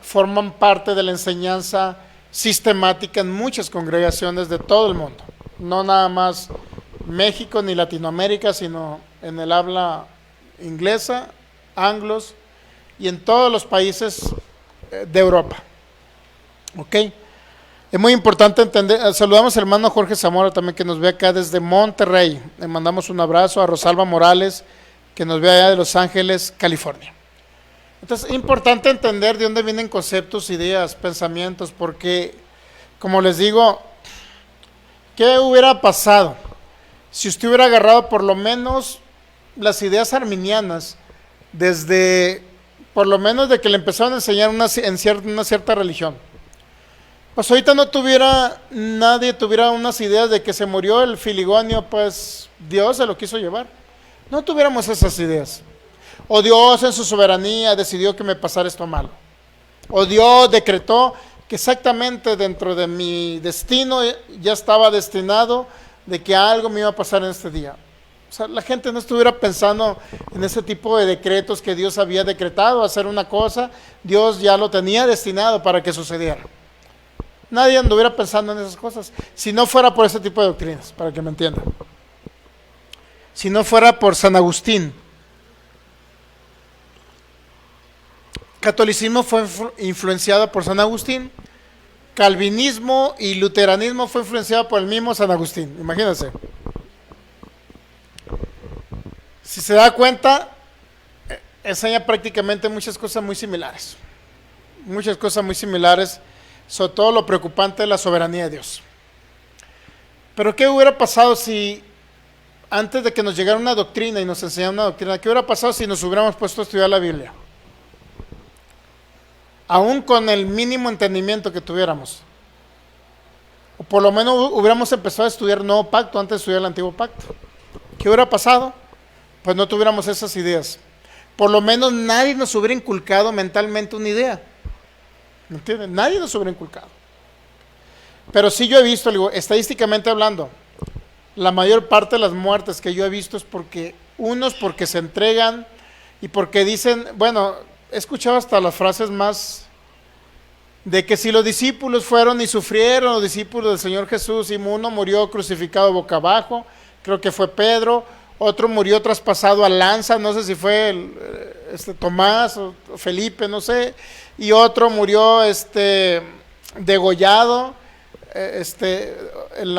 forman parte de la enseñanza sistemática en muchas congregaciones de todo el mundo, no nada más México ni Latinoamérica, sino en el habla inglesa, anglos y en todos los países de Europa. ¿Ok? Es muy importante entender. Saludamos al hermano Jorge Zamora también, que nos ve acá desde Monterrey. Le mandamos un abrazo a Rosalba Morales, que nos ve allá de Los Ángeles, California. Entonces es importante entender de dónde vienen conceptos, ideas, pensamientos, porque, como les digo, ¿qué hubiera pasado si usted hubiera agarrado por lo menos las ideas arminianas desde, por lo menos de que le empezaron a enseñar una cierta religión? Pues ahorita nadie tuviera unas ideas de que se murió el Filigonio, pues Dios se lo quiso llevar. No tuviéramos esas ideas. O Dios en su soberanía decidió que me pasara esto malo. O Dios decretó que exactamente dentro de mi destino ya estaba destinado de que algo me iba a pasar en este día. O sea, la gente no estuviera pensando en ese tipo de decretos que Dios había decretado, hacer una cosa, Dios ya lo tenía destinado para que sucediera. Nadie anduviera pensando en esas cosas, si no fuera por ese tipo de doctrinas, para que me entiendan. Si no fuera por San Agustín. Catolicismo fue influenciado por San Agustín, calvinismo y luteranismo fue influenciado por el mismo San Agustín, imagínense. Si se da cuenta, enseña prácticamente muchas cosas muy similares, sobre todo lo preocupante de la soberanía de Dios. Pero ¿qué hubiera pasado si antes de que nos llegara una doctrina y nos enseñara una doctrina, qué hubiera pasado si nos hubiéramos puesto a estudiar la Biblia? Aún con el mínimo entendimiento que tuviéramos, o por lo menos hubiéramos empezado a estudiar el Nuevo Pacto antes de estudiar el Antiguo Pacto. ¿Qué hubiera pasado? Pues no tuviéramos esas ideas. Por lo menos nadie nos hubiera inculcado mentalmente una idea. ¿Me entienden? Nadie nos hubiera inculcado. Pero sí yo he visto, digo, estadísticamente hablando, la mayor parte de las muertes que yo he visto es porque se entregan y porque dicen, bueno, he escuchado hasta las frases más de que si los discípulos fueron y sufrieron, los discípulos del Señor Jesús, y uno murió crucificado boca abajo, creo que fue Pedro, otro murió traspasado a lanza, no sé si fue Tomás o Felipe, no sé, y otro murió degollado,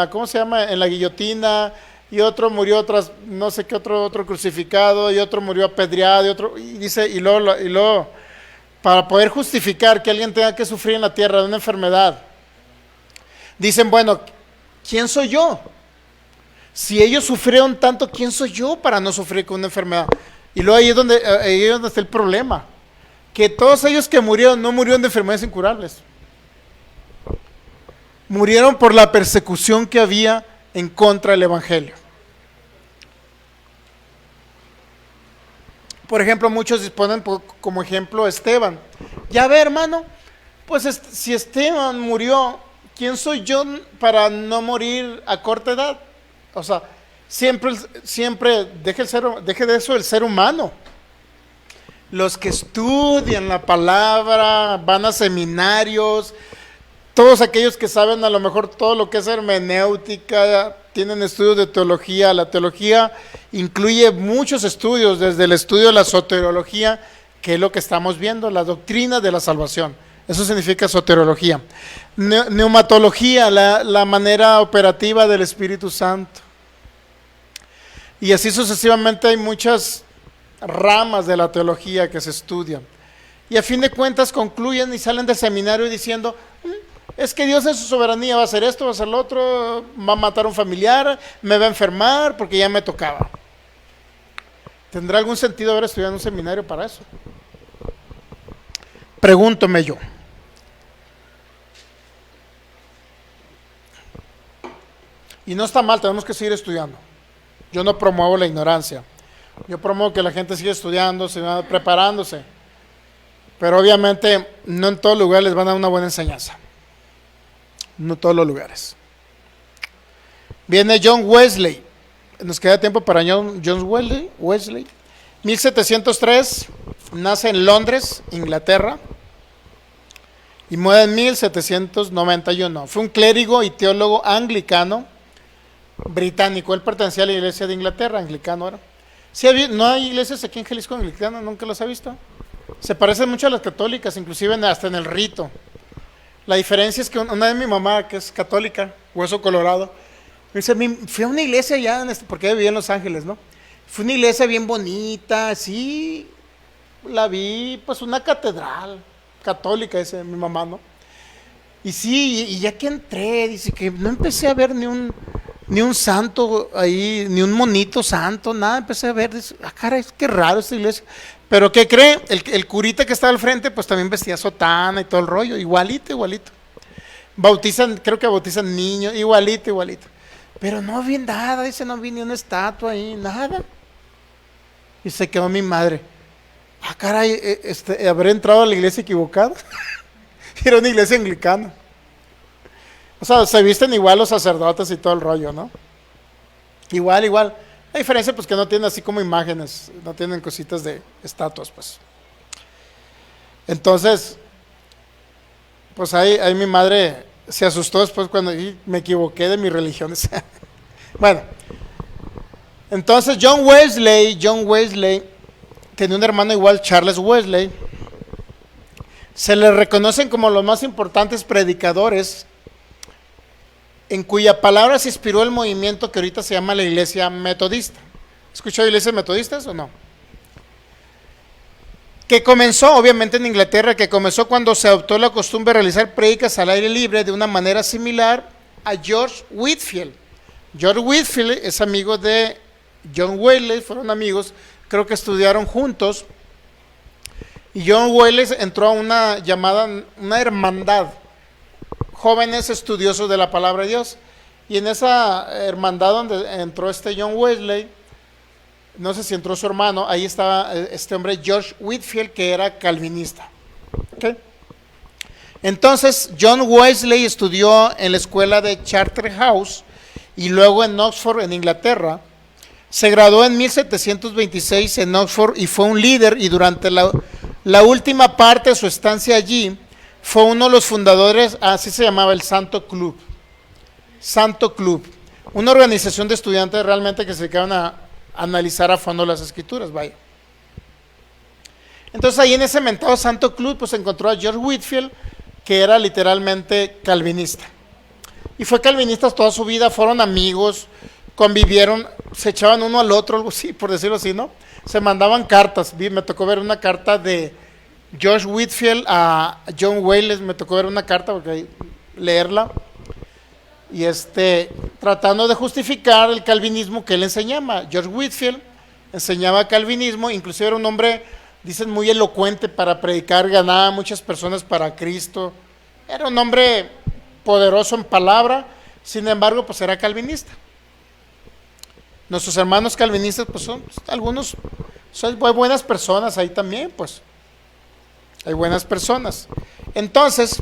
¿cómo se llama? En la guillotina, y otro murió tras no sé qué otro crucificado, y otro murió apedreado, y dice, y luego para poder justificar que alguien tenga que sufrir en la tierra de una enfermedad, dicen, bueno, ¿quién soy yo? Si ellos sufrieron tanto, ¿quién soy yo para no sufrir con una enfermedad? Y luego ahí es donde está el problema, que todos ellos que murieron no murieron de enfermedades incurables, murieron por la persecución que había en contra del evangelio. Por ejemplo, muchos disponen como ejemplo a Esteban. Ya ve, hermano, pues si Esteban murió, ¿quién soy yo para no morir a corta edad? O sea, siempre deje de eso el ser humano. Los que estudian la palabra, van a seminarios, todos aquellos que saben a lo mejor todo lo que es hermenéutica, tienen estudios de teología. La teología incluye muchos estudios, desde el estudio de la soteriología, que es lo que estamos viendo, la doctrina de la salvación. Eso significa soteriología. Neumatología, la manera operativa del Espíritu Santo. Y así sucesivamente hay muchas ramas de la teología que se estudian. Y a fin de cuentas concluyen y salen del seminario diciendo, es que Dios en su soberanía va a hacer esto, va a hacer lo otro, va a matar a un familiar, me va a enfermar porque ya me tocaba. ¿Tendrá algún sentido haber estudiado en un seminario para eso? Pregúntome yo. Y no está mal, tenemos que seguir estudiando. Yo no promuevo la ignorancia. Yo promuevo que la gente siga estudiando, siga preparándose. Pero obviamente no en todos lugares les van a dar una buena enseñanza. No todos los lugares. Viene John Wesley. Nos queda tiempo para John Wesley. 1703, nace en Londres, Inglaterra, y muere en 1791. Fue un clérigo y teólogo anglicano británico. Él pertenecía a la iglesia de Inglaterra, anglicano era. Sí, no hay iglesias aquí en Jalisco anglicanas, nunca los ha visto. Se parecen mucho a las católicas, inclusive hasta en el rito. La diferencia es que una de mi mamá, que es católica, Hueso Colorado, me dice, fui a una iglesia allá, porque vivía en Los Ángeles, ¿no? Fue una iglesia bien bonita, sí, la vi, pues una catedral católica, dice mi mamá, ¿no? Y sí, y ya que entré, dice que no empecé a ver ni un santo ahí, ni un monito santo, nada, empecé a ver, dice, caray, qué raro esta iglesia. Pero ¿qué cree? El curita que estaba al frente, pues también vestía sotana y todo el rollo, igualito. Creo que bautizan niños, igualito. Pero no vi nada, dice, no vi ni una estatua ahí, nada. Y se quedó mi madre. Caray, ¿habré entrado a la iglesia equivocada? Era una iglesia anglicana. O sea, se visten igual los sacerdotes y todo el rollo, ¿no? Igual. La diferencia pues que no tienen así como imágenes, no tienen cositas de estatuas, pues. Entonces, pues ahí mi madre se asustó después cuando me equivoqué de mi religión. Bueno, entonces John Wesley tenía un hermano igual, Charles Wesley. Se le reconocen como los más importantes predicadores en cuya palabra se inspiró el movimiento que ahorita se llama la Iglesia Metodista. ¿Escuchó iglesias metodistas o no? Que comenzó obviamente en Inglaterra, que comenzó cuando se adoptó la costumbre de realizar prédicas al aire libre de una manera similar a George Whitefield. George Whitefield es amigo de John Wesley, fueron amigos, creo que estudiaron juntos, y John Wesley entró a una hermandad, jóvenes estudiosos de la palabra de Dios, y en esa hermandad donde entró John Wesley, no sé si entró su hermano, ahí estaba este hombre George Whitefield, que era calvinista. ¿Okay? Entonces John Wesley estudió en la escuela de Charterhouse y luego en Oxford, en Inglaterra. Se graduó en 1726 en Oxford y fue un líder, y durante la última parte de su estancia allí fue uno de los fundadores, así se llamaba, el Santo Club, una organización de estudiantes realmente que se dedicaban a analizar a fondo las escrituras, vaya. Entonces ahí en ese mentado Santo Club pues encontró a George Whitefield, que era literalmente calvinista. Y fue calvinista toda su vida, fueron amigos, convivieron, se echaban uno al otro, algo así, por decirlo así, ¿no? Se mandaban cartas, me tocó ver una carta de George Whitefield a John Wesley, me tocó ver una carta, porque leerla, y tratando de justificar el calvinismo que él enseñaba. George Whitefield enseñaba calvinismo, inclusive era un hombre, dicen, muy elocuente para predicar, ganaba a muchas personas para Cristo, era un hombre poderoso en palabra, sin embargo, pues era calvinista. Nuestros hermanos calvinistas, pues son algunos, son buenas personas ahí también, pues, hay buenas personas. Entonces,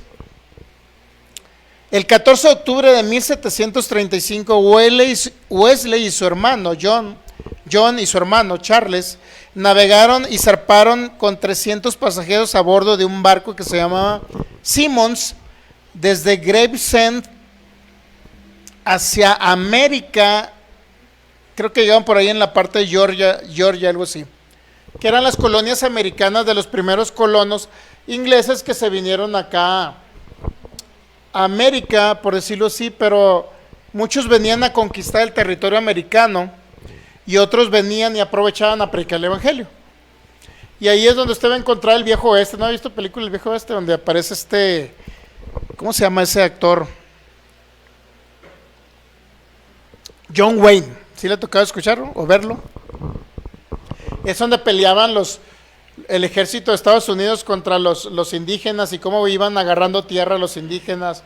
el 14 de octubre de 1735, Wesley y su hermano John y su hermano Charles navegaron y zarparon con 300 pasajeros a bordo de un barco que se llamaba Simmons desde Gravesend hacia América. Creo que llegaban por ahí en la parte de Georgia, algo así, que eran las colonias americanas de los primeros colonos ingleses que se vinieron acá a América, por decirlo así, pero muchos venían a conquistar el territorio americano y otros venían y aprovechaban a predicar el evangelio. Y ahí es donde usted va a encontrar el Viejo Oeste. ¿No ha visto película El Viejo Oeste? Donde aparece ¿cómo se llama ese actor? John Wayne. ¿Sí le ha tocado escucharlo o verlo? Es donde peleaban el ejército de Estados Unidos contra los indígenas y cómo iban agarrando tierra los indígenas,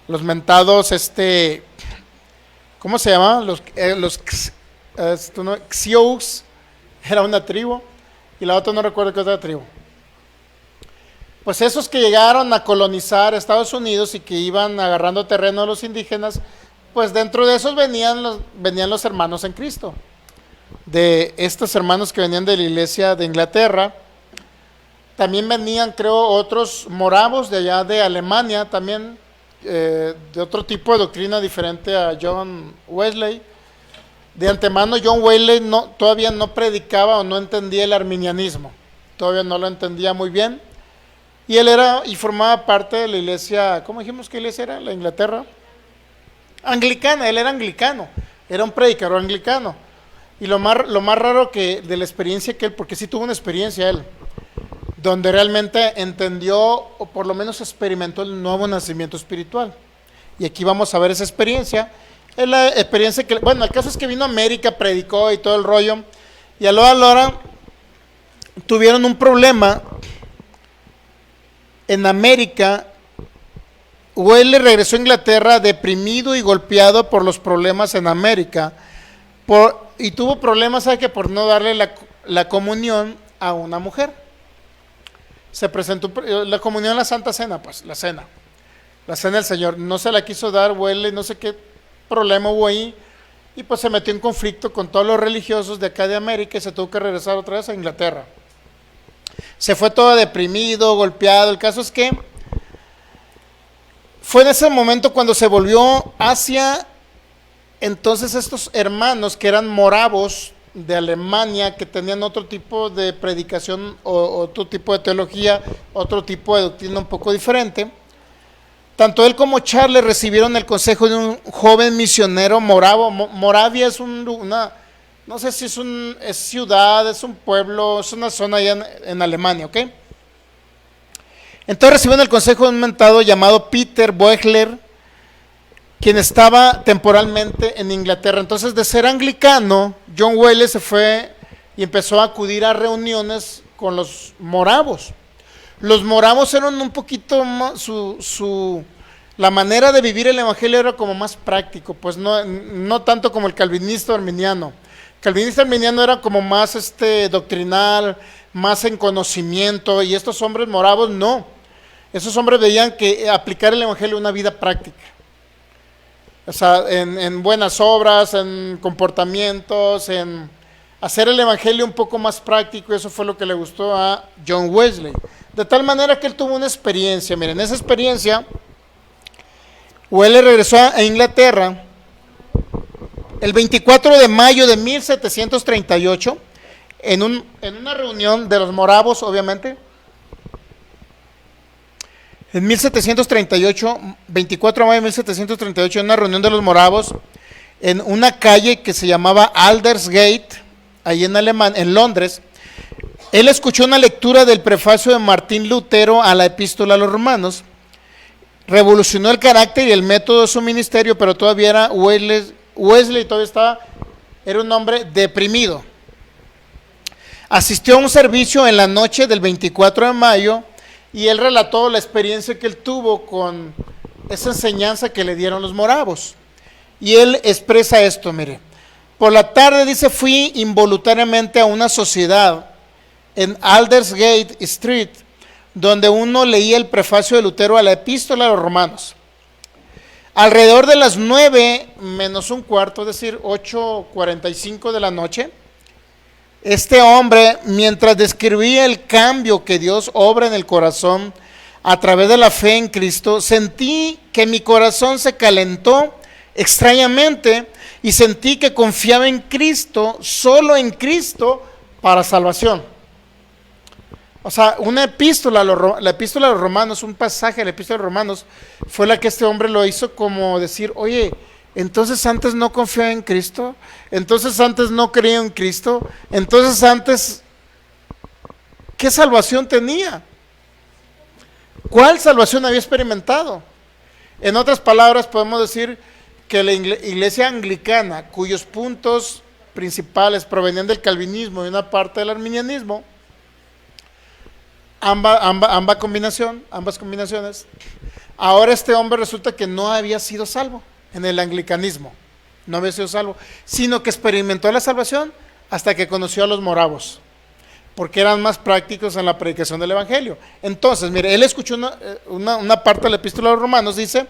los mentados, ¿cómo se llamaban? Los Sioux, era una tribu, y la otra no recuerdo qué otra tribu. Pues esos que llegaron a colonizar Estados Unidos y que iban agarrando terreno a los indígenas, pues dentro de esos venían los hermanos en Cristo, de estos hermanos que venían de la iglesia de Inglaterra. También venían, creo, otros moravos de allá de Alemania, también de otro tipo de doctrina diferente a John Wesley. De antemano John Wesley todavía no predicaba o no entendía el arminianismo, todavía no lo entendía muy bien, y él formaba parte de la iglesia, ¿cómo dijimos que iglesia era? La Inglaterra anglicana. Él era anglicano, era un predicador anglicano. Y lo más raro que de la experiencia que él, porque sí tuvo una experiencia él, donde realmente entendió o por lo menos experimentó el nuevo nacimiento espiritual. Y aquí vamos a ver esa experiencia. Es la experiencia que, bueno, el caso es que vino a América, predicó y todo el rollo, y a la hora tuvieron un problema en América. Wesley regresó a Inglaterra deprimido y golpeado por los problemas en América, y tuvo problemas, ¿sabe qué? Por no darle la comunión a una mujer. Se presentó la comunión en la Santa Cena, pues, la cena del Señor, no se la quiso dar Wesley, no sé qué problema hubo ahí, y pues se metió en conflicto con todos los religiosos de acá de América y se tuvo que regresar otra vez a Inglaterra. Se fue todo deprimido, golpeado. El caso es que fue en ese momento cuando se volvió hacia entonces estos hermanos que eran moravos de Alemania, que tenían otro tipo de predicación, o otro tipo de teología, otro tipo de doctrina un poco diferente. Tanto él como Charles recibieron el consejo de un joven misionero moravo. Moravia es no sé si es ciudad, es un pueblo, es una zona allá en Alemania, ¿ok? Entonces recibieron el consejo de un mentado llamado Peter Boegler, quien estaba temporalmente en Inglaterra. Entonces, de ser anglicano, John Wesley se fue y empezó a acudir a reuniones con los moravos. Los moravos eran un poquito más, la manera de vivir el evangelio era como más práctico, pues no tanto como el calvinista arminiano. El calvinista arminiano era como más doctrinal, más en conocimiento, y estos hombres moravos no. Esos hombres veían que aplicar el evangelio a una vida práctica. O sea, en buenas obras, en comportamientos, en hacer el evangelio un poco más práctico. Eso fue lo que le gustó a John Wesley. De tal manera que él tuvo una experiencia. Miren, esa experiencia, Wesley regresó a Inglaterra. El 24 de mayo de 1738, en una reunión de los moravos, obviamente, en 1738, 24 de mayo de 1738, en una reunión de los moravos, en una calle que se llamaba Aldersgate, ahí en Londres, él escuchó una lectura del prefacio de Martín Lutero a la Epístola a los Romanos. Revolucionó el carácter y el método de su ministerio, pero todavía era Wesley todavía era un hombre deprimido. Asistió a un servicio en la noche del 24 de mayo y él relató la experiencia que él tuvo con esa enseñanza que le dieron los moravos. Y él expresa esto, mire. Por la tarde, dice, fui involuntariamente a una sociedad en Aldersgate Street, donde uno leía el prefacio de Lutero a la Epístola a los Romanos. Alrededor de las 9 menos un cuarto, es decir, 8:45 de la noche, este hombre, mientras describía el cambio que Dios obra en el corazón a través de la fe en Cristo, sentí que mi corazón se calentó extrañamente y sentí que confiaba en Cristo, solo en Cristo, para salvación. O sea, una epístola, la epístola de los Romanos, un pasaje de la epístola de los Romanos, fue la que este hombre lo hizo como decir, oye, entonces antes no confiaba en Cristo, entonces antes no creía en Cristo, entonces antes, ¿qué salvación tenía? ¿Cuál salvación había experimentado? En otras palabras, podemos decir que la iglesia anglicana, cuyos puntos principales provenían del calvinismo y una parte del arminianismo, ambas combinaciones, ahora este hombre resulta que no había sido salvo en el anglicanismo, no había sido salvo, sino que experimentó la salvación hasta que conoció a los moravos, porque eran más prácticos en la predicación del evangelio. Entonces, mire, él escuchó una parte de la epístola a los Romanos, dice,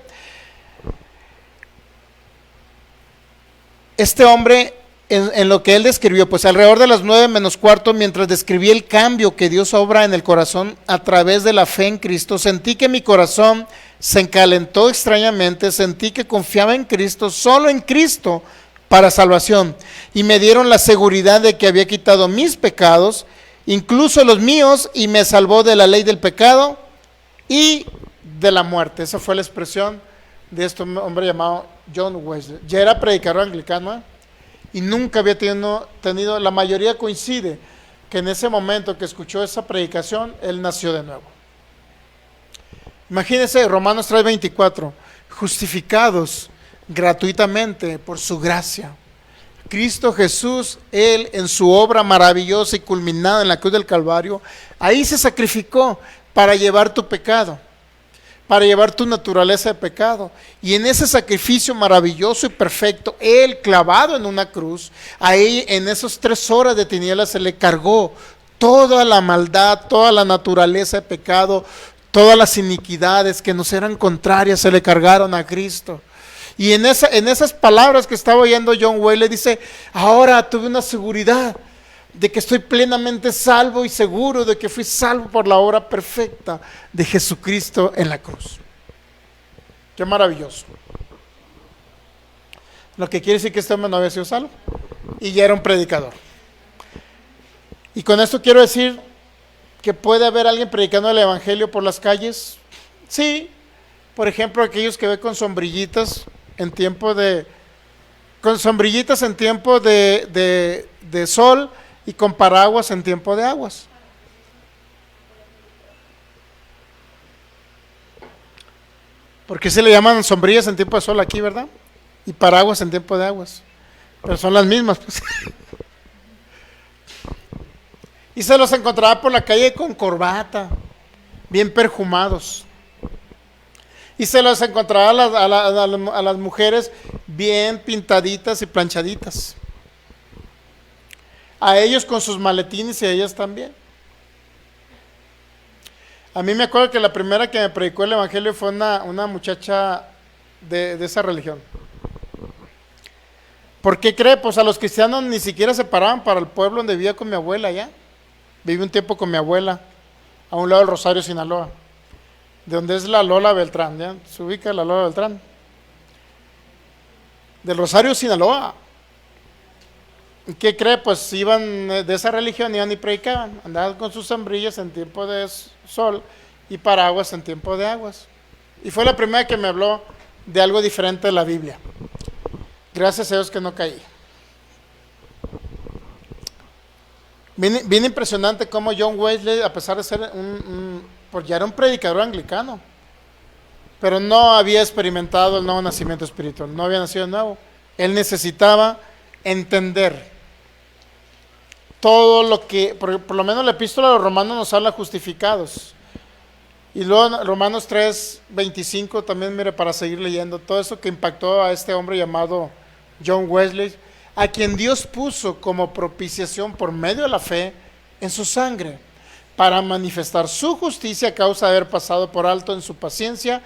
este hombre, en lo que él describió, pues alrededor de las 9 menos cuarto, mientras describía el cambio que Dios obra en el corazón a través de la fe en Cristo, sentí que mi corazón se encalentó extrañamente, sentí que confiaba en Cristo, solo en Cristo, para salvación, y me dieron la seguridad de que había quitado mis pecados, incluso los míos, y me salvó de la ley del pecado y de la muerte. Esa fue la expresión de este hombre llamado John Wesley. Ya era predicador anglicano, y nunca había tenido, la mayoría coincide que en ese momento que escuchó esa predicación, él nació de nuevo. Imagínense, Romanos 3:24, justificados gratuitamente por su gracia. Cristo Jesús, Él en su obra maravillosa y culminada en la cruz del Calvario, ahí se sacrificó para llevar tu pecado, para llevar tu naturaleza de pecado. Y en ese sacrificio maravilloso y perfecto, Él clavado en una cruz, ahí en esas 3 horas de tinieblas se le cargó toda la maldad, toda la naturaleza de pecado, todas las iniquidades que nos eran contrarias, se le cargaron a Cristo. Y en esas palabras que estaba oyendo John Wesley, dice, ahora tuve una seguridad de que estoy plenamente salvo y seguro de que fui salvo por la obra perfecta de Jesucristo en la cruz. Qué maravilloso. Lo que quiere decir que este hombre no había sido salvo y ya era un predicador. Y con esto quiero decir que puede haber alguien predicando el evangelio por las calles. Sí, por ejemplo, aquellos que ven con sombrillitas en tiempo de sol y con paraguas en tiempo de aguas. Porque se le llaman sombrillas en tiempo de sol aquí, ¿verdad? Y paraguas en tiempo de aguas. Pero son las mismas, pues. Y se los encontraba por la calle con corbata, bien perfumados. Y se los encontraba a las mujeres bien pintaditas y planchaditas. A ellos con sus maletines y a ellas también. A mí me acuerdo que la primera que me predicó el evangelio fue una muchacha de esa religión. ¿Por qué cree? Pues a los cristianos ni siquiera se paraban para el pueblo donde vivía con mi abuela allá. Viví un tiempo con mi abuela, a un lado del Rosario, Sinaloa, de donde es la Lola Beltrán, ¿ya? Se ubica la Lola Beltrán. Del Rosario, Sinaloa. ¿Qué cree? Pues iban de esa religión, iban y predicaban, andaban con sus sombrillas en tiempo de sol y paraguas en tiempo de aguas. Y fue la primera que me habló de algo diferente de la Biblia. Gracias a Dios que no caí. Bien impresionante cómo John Wesley, a pesar de ser pues ya era un predicador anglicano, pero no había experimentado el nuevo nacimiento espiritual, no había nacido de nuevo. Él necesitaba entender todo lo que, por lo menos la epístola de los Romanos nos habla justificados. Y luego Romanos 3:25 también, mire, para seguir leyendo, todo eso que impactó a este hombre llamado John Wesley, a quien Dios puso como propiciación por medio de la fe en su sangre, para manifestar su justicia a causa de haber pasado por alto en su paciencia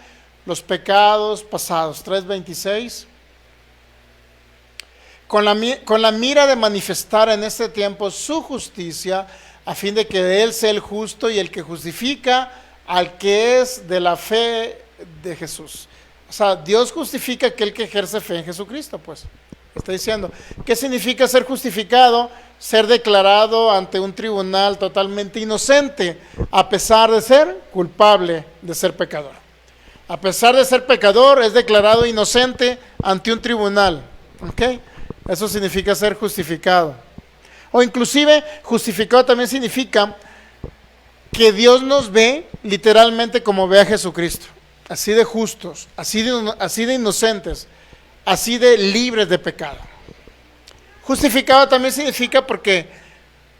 los pecados pasados. 3:26. Con la mira de manifestar en este tiempo su justicia, a fin de que Él sea el justo y el que justifica al que es de la fe de Jesús. O sea, Dios justifica a aquel que ejerce fe en Jesucristo, pues. Está diciendo, ¿qué significa ser justificado? Ser declarado ante un tribunal totalmente inocente, a pesar de ser culpable de ser pecador. A pesar de ser pecador, es declarado inocente ante un tribunal. ¿Ok? Eso significa ser justificado. O inclusive, justificado también significa que Dios nos ve literalmente como ve a Jesucristo. Así de justos, así de inocentes, así de libres de pecado. Justificado también significa porque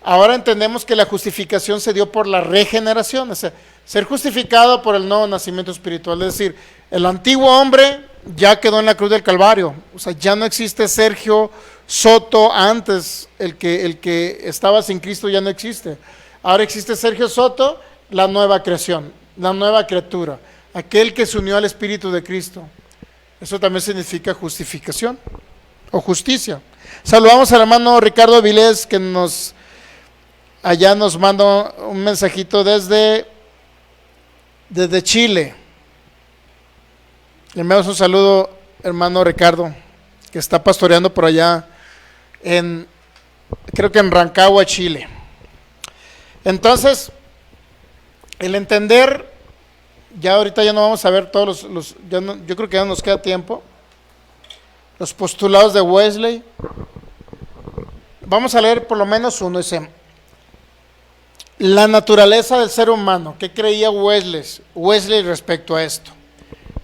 ahora entendemos que la justificación se dio por la regeneración, o sea, ser justificado por el nuevo nacimiento espiritual, es decir, el antiguo hombre ya quedó en la cruz del Calvario, o sea, ya no existe Sergio Soto antes, el que estaba sin Cristo ya no existe, ahora existe Sergio Soto, la nueva creación, la nueva criatura, aquel que se unió al Espíritu de Cristo. Eso también significa justificación o justicia. Saludamos al hermano Ricardo Avilés, que allá nos manda un mensajito desde Chile. Le enviamos un saludo, hermano Ricardo, que está pastoreando por allá creo que en Rancagua, Chile. Entonces, el entender, ya ahorita ya no vamos a ver todos yo creo que ya no nos queda tiempo, los postulados de Wesley. Vamos a leer por lo menos uno, dice, la naturaleza del ser humano. ¿Qué creía Wesley respecto a esto?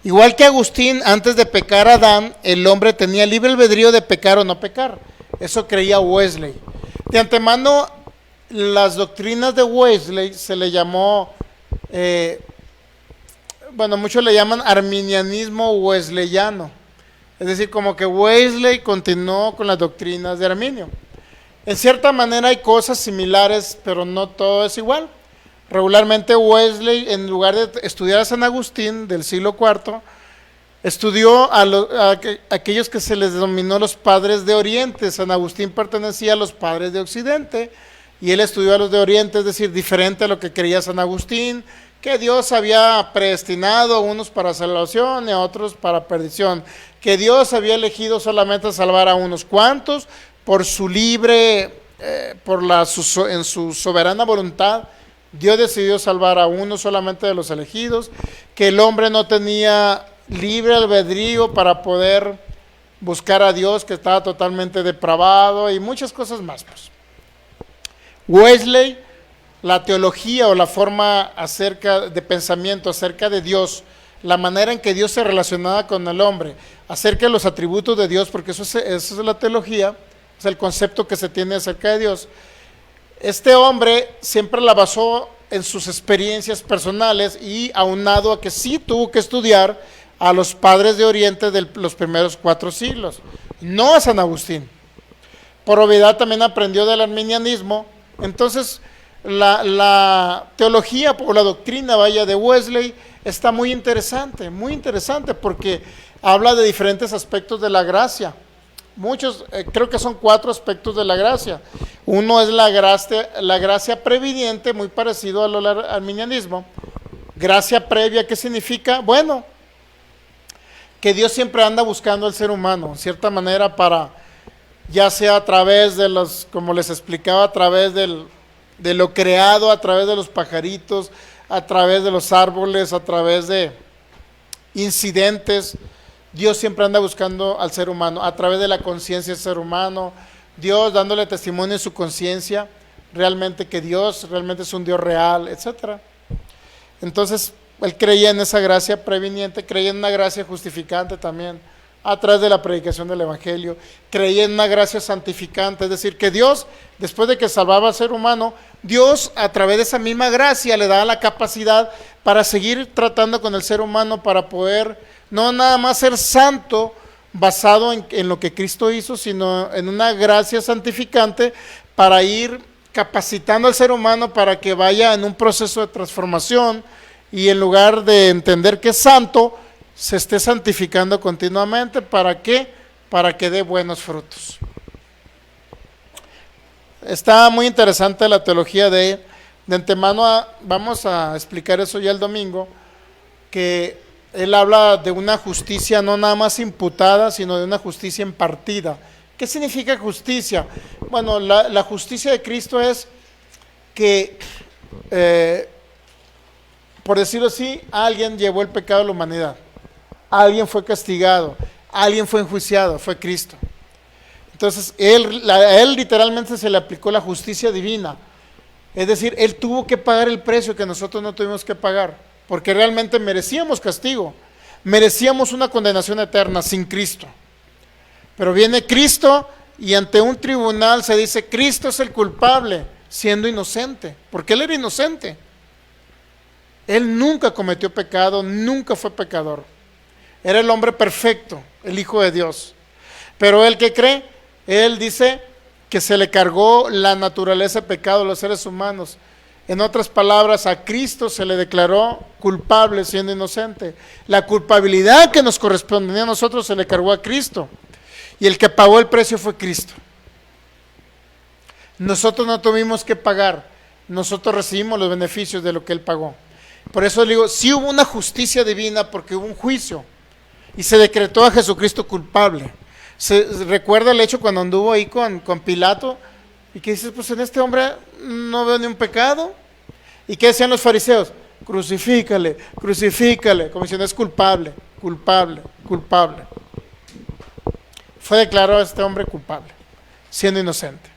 Igual que Agustín, antes de pecar a Adán, el hombre tenía libre albedrío de pecar o no pecar. Eso creía Wesley. De antemano, las doctrinas de Wesley se le llamó, muchos le llaman arminianismo wesleyano. Es decir, como que Wesley continuó con las doctrinas de Arminio. En cierta manera hay cosas similares, pero no todo es igual. Regularmente Wesley, en lugar de estudiar a San Agustín del siglo IV, estudió a aquellos que se les denominó los padres de Oriente. San Agustín pertenecía a los padres de Occidente y él estudió a los de Oriente, es decir, diferente a lo que creía San Agustín, que Dios había predestinado a unos para salvación y a otros para perdición, que Dios había elegido solamente salvar a unos cuantos por su libre, en su soberana voluntad. Dios decidió salvar a uno solamente de los elegidos, que el hombre no tenía libre albedrío para poder buscar a Dios, que estaba totalmente depravado y muchas cosas más. Pues. Wesley, la teología o la forma de pensamiento acerca de Dios, la manera en que Dios se relacionaba con el hombre, acerca de los atributos de Dios, porque eso es la teología, es el concepto que se tiene acerca de Dios. Este hombre siempre la basó en sus experiencias personales y aunado a que sí tuvo que estudiar a los padres de Oriente de los primeros 4 siglos, no a San Agustín. Por obviedad también aprendió del arminianismo. Entonces la teología o la doctrina de Wesley está muy interesante porque habla de diferentes aspectos de la gracia. Muchos, creo que son 4 aspectos de la gracia. Uno es la gracia previniente, muy parecido al arminianismo. Gracia previa, ¿qué significa? Bueno, que Dios siempre anda buscando al ser humano, en cierta manera, para ya sea a través de los, como les explicaba, a través de lo creado, a través de los pajaritos, a través de los árboles, a través de incidentes. Dios siempre anda buscando al ser humano, a través de la conciencia del ser humano, Dios dándole testimonio en su conciencia, realmente que Dios realmente es un Dios real, etcétera. Entonces, él creía en esa gracia previniente, creía en una gracia justificante también, a través de la predicación del Evangelio, creía en una gracia santificante, es decir, que Dios, después de que salvaba al ser humano, Dios a través de esa misma gracia le daba la capacidad para seguir tratando con el ser humano, para poder no nada más ser santo basado en lo que Cristo hizo, sino en una gracia santificante para ir capacitando al ser humano para que vaya en un proceso de transformación y en lugar de entender que es santo, se esté santificando continuamente. ¿Para qué? Para que dé buenos frutos. Está muy interesante la teología de antemano. Vamos a explicar eso ya el domingo, que él habla de una justicia no nada más imputada, sino de una justicia impartida. ¿Qué significa justicia? Bueno, la justicia de Cristo es que, por decirlo así, alguien llevó el pecado de la humanidad, alguien fue castigado, alguien fue enjuiciado, fue Cristo. Entonces, a él literalmente se le aplicó la justicia divina. Es decir, él tuvo que pagar el precio que nosotros no tuvimos que pagar, porque realmente merecíamos castigo, merecíamos una condenación eterna sin Cristo. Pero viene Cristo y ante un tribunal se dice, Cristo es el culpable, siendo inocente, porque él era inocente. Él nunca cometió pecado, nunca fue pecador. Era el hombre perfecto, el Hijo de Dios. Pero él, ¿qué cree? Él dice que se le cargó la naturaleza de pecado de los seres humanos. En otras palabras, a Cristo se le declaró culpable siendo inocente. La culpabilidad que nos correspondía a nosotros se le cargó a Cristo. Y el que pagó el precio fue Cristo. Nosotros no tuvimos que pagar, nosotros recibimos los beneficios de lo que Él pagó. Por eso le digo, sí hubo una justicia divina porque hubo un juicio y se decretó a Jesucristo culpable. Recuerda el hecho cuando anduvo ahí con Pilato y que dices, pues en este hombre no veo ni un pecado. ¿Y qué decían los fariseos? Crucifícale, crucifícale, como diciendo es culpable, culpable, culpable. Fue declarado a este hombre culpable, siendo inocente.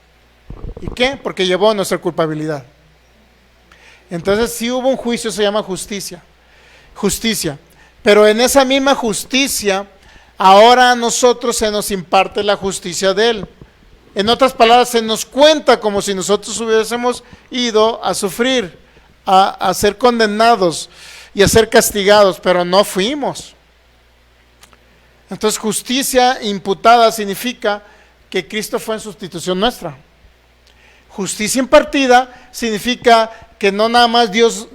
¿Y qué? Porque llevó nuestra culpabilidad. Entonces sí hubo un juicio, se llama justicia. Justicia. Pero en esa misma justicia, ahora a nosotros se nos imparte la justicia de Él. En otras palabras, se nos cuenta como si nosotros hubiésemos ido a sufrir, a ser condenados y a ser castigados, pero no fuimos. Entonces justicia imputada significa que Cristo fue en sustitución nuestra. Justicia impartida significa que no nada más Dios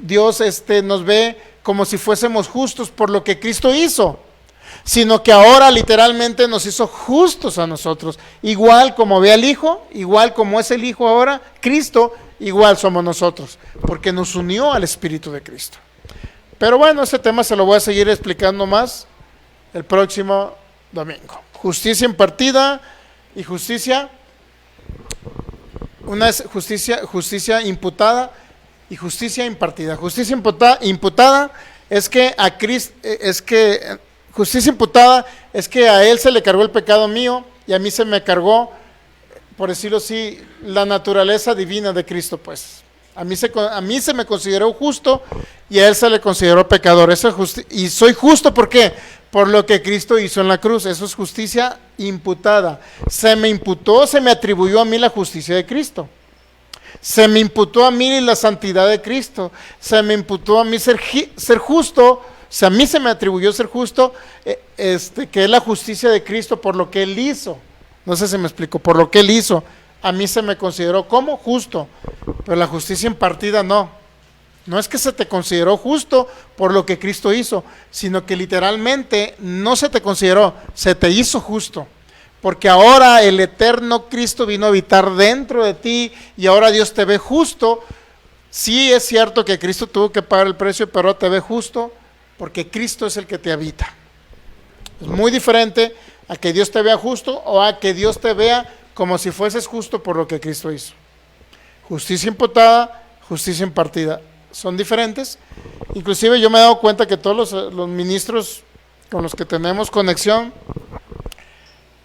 nos ve como si fuésemos justos por lo que Cristo hizo, sino que ahora literalmente nos hizo justos a nosotros. Igual como ve al Hijo, igual como es el Hijo ahora, Cristo, igual somos nosotros, porque nos unió al Espíritu de Cristo. Pero bueno, ese tema se lo voy a seguir explicando más el próximo domingo. Justicia impartida y justicia, una es justicia imputada y justicia impartida. Justicia imputada es que a Cristo, justicia imputada es que a Él se le cargó el pecado mío y a mí se me cargó, por decirlo así, la naturaleza divina de Cristo, pues. A mí se me consideró justo y a Él se le consideró pecador. Y soy justo, ¿por qué? Por lo que Cristo hizo en la cruz. Eso es justicia imputada. Se me imputó, se me atribuyó a mí la justicia de Cristo. Se me imputó a mí la santidad de Cristo. Se me imputó a mí ser justo. A mí se me atribuyó ser justo, que es la justicia de Cristo por lo que Él hizo. No sé si me explico, por lo que Él hizo. A mí se me consideró como justo, pero la justicia impartida no. No es que se te consideró justo por lo que Cristo hizo, sino que literalmente no se te consideró, se te hizo justo. Porque ahora el eterno Cristo vino a habitar dentro de ti y ahora Dios te ve justo. Sí es cierto que Cristo tuvo que pagar el precio, pero ahora te ve justo porque Cristo es el que te habita. Es muy diferente a que Dios te vea justo o a que Dios te vea como si fueses justo por lo que Cristo hizo. Justicia imputada, justicia impartida, son diferentes. Inclusive yo me he dado cuenta que todos los ministros con los que tenemos conexión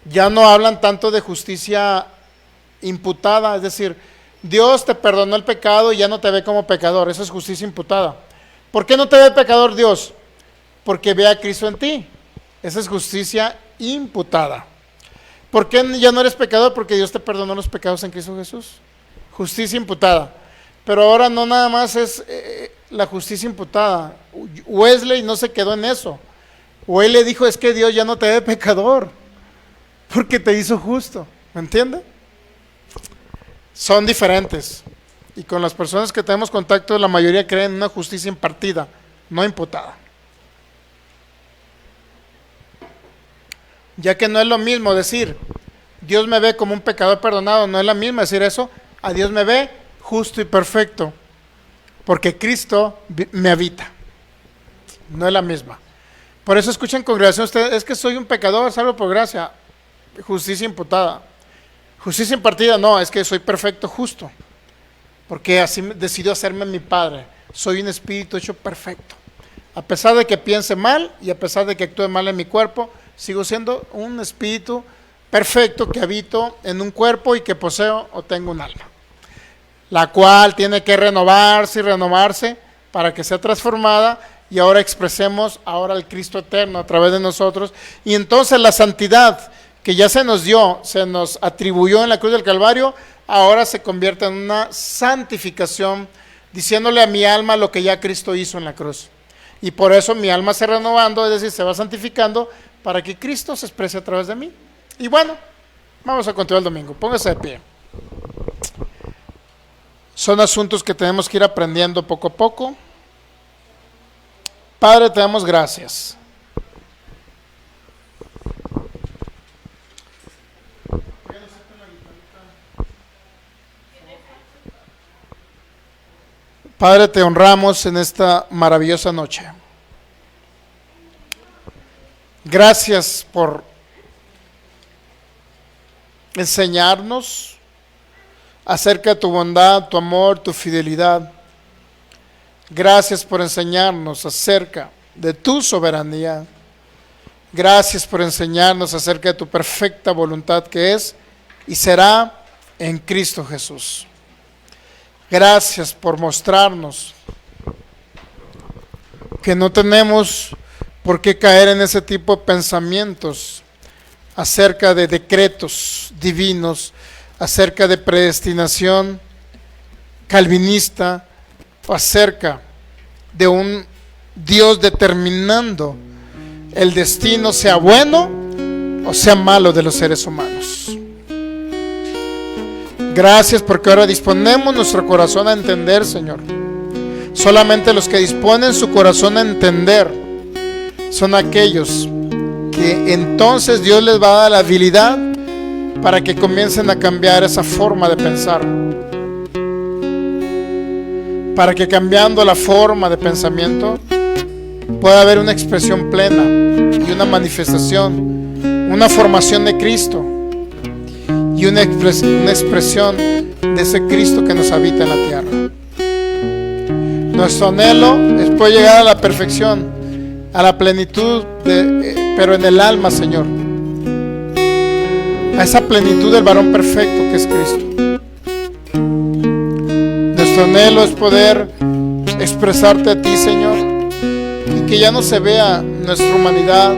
ya no hablan tanto de justicia imputada, es decir, Dios te perdonó el pecado y ya no te ve como pecador, eso es justicia imputada. ¿Por qué no te ve pecador Dios? Porque ve a Cristo en ti, esa es justicia imputada. ¿Por qué ya no eres pecador? Porque Dios te perdonó los pecados en Cristo Jesús, justicia imputada. Pero ahora no nada más es la justicia imputada. Wesley no se quedó en eso, o él le dijo, es que Dios ya no te ve pecador, porque te hizo justo, ¿me entiende? Son diferentes, y con las personas que tenemos contacto la mayoría creen en una justicia impartida, no imputada, ya que no es lo mismo decir Dios me ve como un pecador perdonado, no es lo mismo decir eso a Dios me ve justo y perfecto porque Cristo me habita, no es la misma. Por eso escuchen congregación ustedes, es que soy un pecador salvo por gracia, justicia imputada. Justicia impartida, no, es que soy perfecto justo, porque así decidió hacerme mi Padre. Soy un espíritu hecho perfecto. A pesar de que piense mal y a pesar de que actúe mal en mi cuerpo, sigo siendo un espíritu perfecto que habito en un cuerpo y que poseo o tengo un alma, la cual tiene que renovarse y renovarse para que sea transformada y ahora expresemos ahora al Cristo eterno a través de nosotros. Y entonces la santidad que ya se nos dio, se nos atribuyó en la cruz del Calvario, ahora se convierte en una santificación, diciéndole a mi alma lo que ya Cristo hizo en la cruz. Y por eso mi alma se renovando, es decir, se va santificando para que Cristo se exprese a través de mí. Y bueno, vamos a continuar el domingo. Póngase de pie. Son asuntos que tenemos que ir aprendiendo poco a poco. Padre, te damos gracias. Padre, te honramos en esta maravillosa noche. Gracias por enseñarnos acerca de tu bondad, tu amor, tu fidelidad. Gracias por enseñarnos acerca de tu soberanía. Gracias por enseñarnos acerca de tu perfecta voluntad que es y será en Cristo Jesús. Gracias por mostrarnos que no tenemos por qué caer en ese tipo de pensamientos acerca de decretos divinos, acerca de predestinación calvinista, o acerca de un Dios determinando el destino, sea bueno o sea malo, de los seres humanos. Gracias porque ahora disponemos nuestro corazón a entender, Señor. Solamente los que disponen su corazón a entender son aquellos que entonces Dios les va a dar la habilidad para que comiencen a cambiar esa forma de pensar, para que cambiando la forma de pensamiento pueda haber una expresión plena y una manifestación, una formación de Cristo y una expresión de ese Cristo que nos habita en la tierra. Nuestro anhelo es poder llegar a la perfección, a la plenitud, pero en el alma, Señor, a esa plenitud del varón perfecto que es Cristo. Nuestro anhelo es poder expresarte a ti, Señor, y que ya no se vea nuestra humanidad,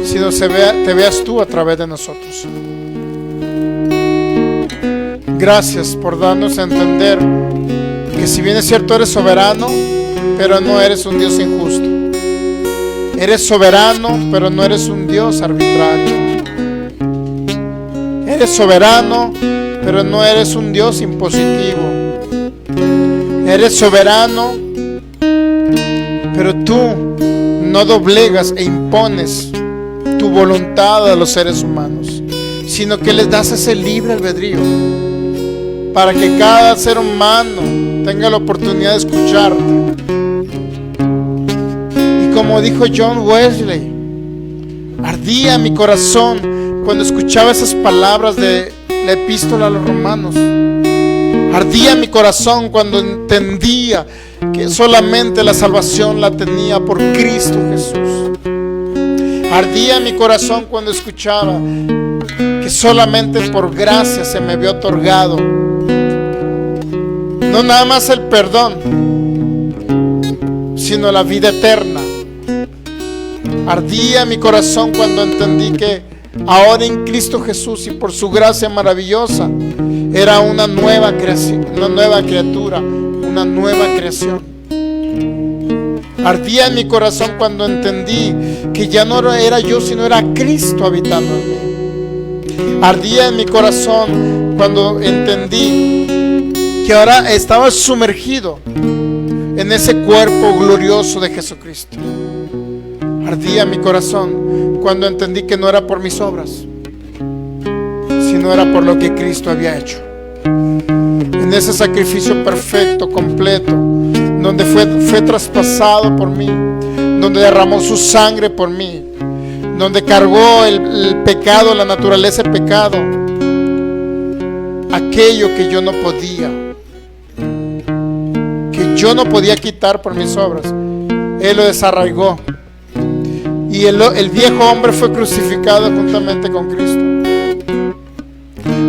sino te veas tú a través de nosotros. Gracias por darnos a entender que si bien es cierto eres soberano, pero no eres un Dios injusto. Eres soberano, pero no eres un Dios arbitrario. Eres soberano, pero no eres un Dios impositivo. Eres soberano, pero tú no doblegas e impones tu voluntad a los seres humanos, sino que les das ese libre albedrío para que cada ser humano tenga la oportunidad de escucharte. Y como dijo John Wesley, ardía mi corazón cuando escuchaba esas palabras de la epístola a los romanos. Ardía mi corazón cuando entendía que solamente la salvación la tenía por Cristo Jesús. Ardía mi corazón cuando escuchaba que solamente por gracia se me había otorgado, no nada más el perdón, sino la vida eterna. Ardía mi corazón cuando entendí que ahora en Cristo Jesús y por su gracia maravillosa era una nueva creación, una nueva criatura, una nueva creación. Ardía en mi corazón cuando entendí que ya no era yo, sino era Cristo habitando en mí. Ardía en mi corazón cuando entendí que ahora estaba sumergido en ese cuerpo glorioso de Jesucristo. Ardía mi corazón cuando entendí que no era por mis obras, sino era por lo que Cristo había hecho. En ese sacrificio perfecto, completo, donde fue traspasado por mí, donde derramó su sangre por mí, donde cargó el pecado, la naturaleza del pecado, aquello que yo no podía quitar por mis obras, Él lo desarraigó. Y el viejo hombre fue crucificado juntamente con Cristo,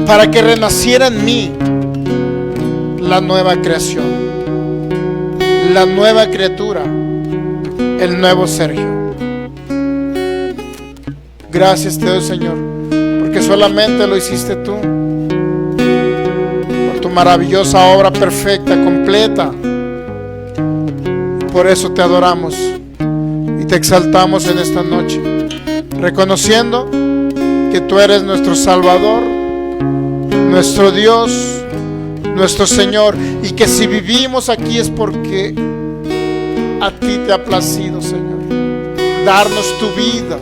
para que renaciera en mí la nueva creación, la nueva criatura, el nuevo Sergio. Gracias te doy, Señor, porque solamente lo hiciste tú, por tu maravillosa obra perfecta, completa. Por eso te adoramos y te exaltamos en esta noche, reconociendo que tú eres nuestro Salvador, nuestro Dios, nuestro Señor, y que si vivimos aquí es porque a ti te ha placido, Señor, darnos tu vida,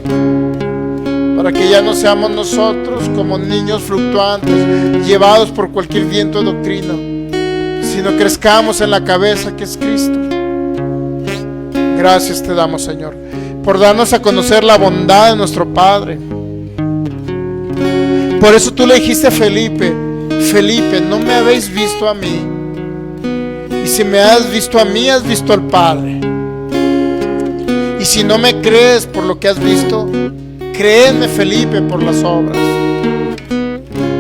para que ya no seamos nosotros como niños fluctuantes, llevados por cualquier viento de doctrina, sino crezcamos en la cabeza que es Cristo. Gracias te damos, Señor, por darnos a conocer la bondad de nuestro Padre. Por eso tú le dijiste a Felipe, no me habéis visto a mí, y si me has visto a mí, has visto al Padre. Y si no me crees por lo que has visto, créeme, Felipe, por las obras.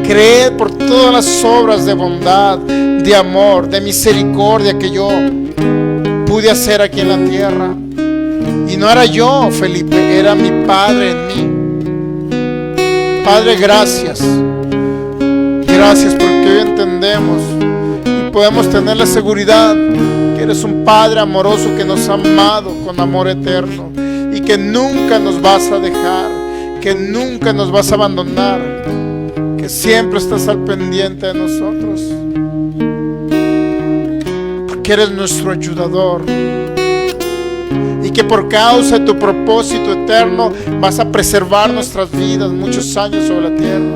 Cree por todas las obras de bondad, de amor, de misericordia que yo pude hacer aquí en la tierra. Y no era yo, Felipe, era mi Padre en mí. Padre, gracias. Gracias porque hoy entendemos y podemos tener la seguridad que eres un Padre amoroso que nos ha amado con amor eterno y que nunca nos vas a dejar, que nunca nos vas a abandonar, que siempre estás al pendiente de nosotros, porque eres nuestro ayudador y que por causa de tu propósito eterno vas a preservar nuestras vidas muchos años sobre la tierra,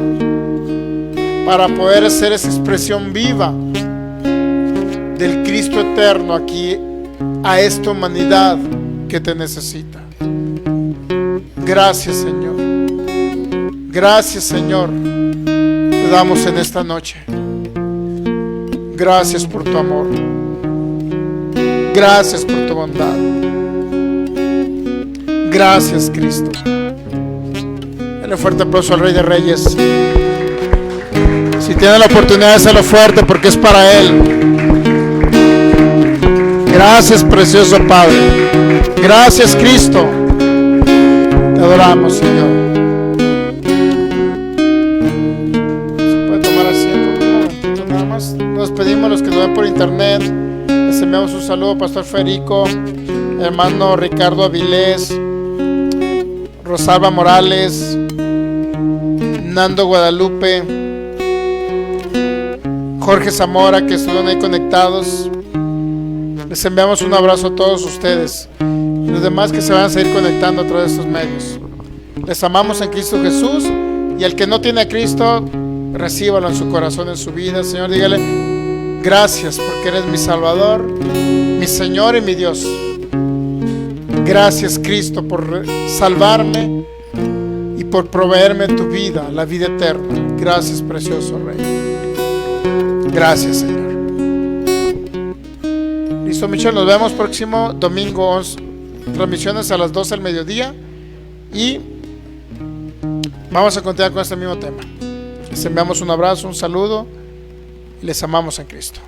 para poder hacer esa expresión viva del Cristo eterno aquí a esta humanidad que te necesita. Gracias, Señor. Gracias, Señor, te damos en esta noche. Gracias por tu amor. Gracias por tu bondad. Gracias, Cristo. Dale un fuerte aplauso al Rey de Reyes. Si tiene la oportunidad de hacerlo fuerte, porque es para Él. Gracias, precioso Padre. Gracias, Cristo. Te adoramos, Señor. Se puede tomar asiento un momentito nada más. Nos despedimos los que nos ven por internet. Les enviamos un saludo, Pastor Federico, hermano Ricardo Avilés, Rosalba Morales, Nando Guadalupe, Jorge Zamora, que estuvieron ahí conectados. Les enviamos un abrazo a todos ustedes y los demás que se van a seguir conectando a través de estos medios. Les amamos en Cristo Jesús, y al que no tiene a Cristo, recíbalo en su corazón, en su vida. Señor, dígale: gracias porque eres mi Salvador, mi Señor y mi Dios. Gracias, Cristo, por salvarme y por proveerme tu vida, la vida eterna. Gracias, precioso Rey. Gracias, Señor. Listo, Michelle, nos vemos próximo domingo 11, transmisiones a las 12 del mediodía, y vamos a continuar con este mismo tema. Les enviamos un abrazo, un saludo, y les amamos en Cristo.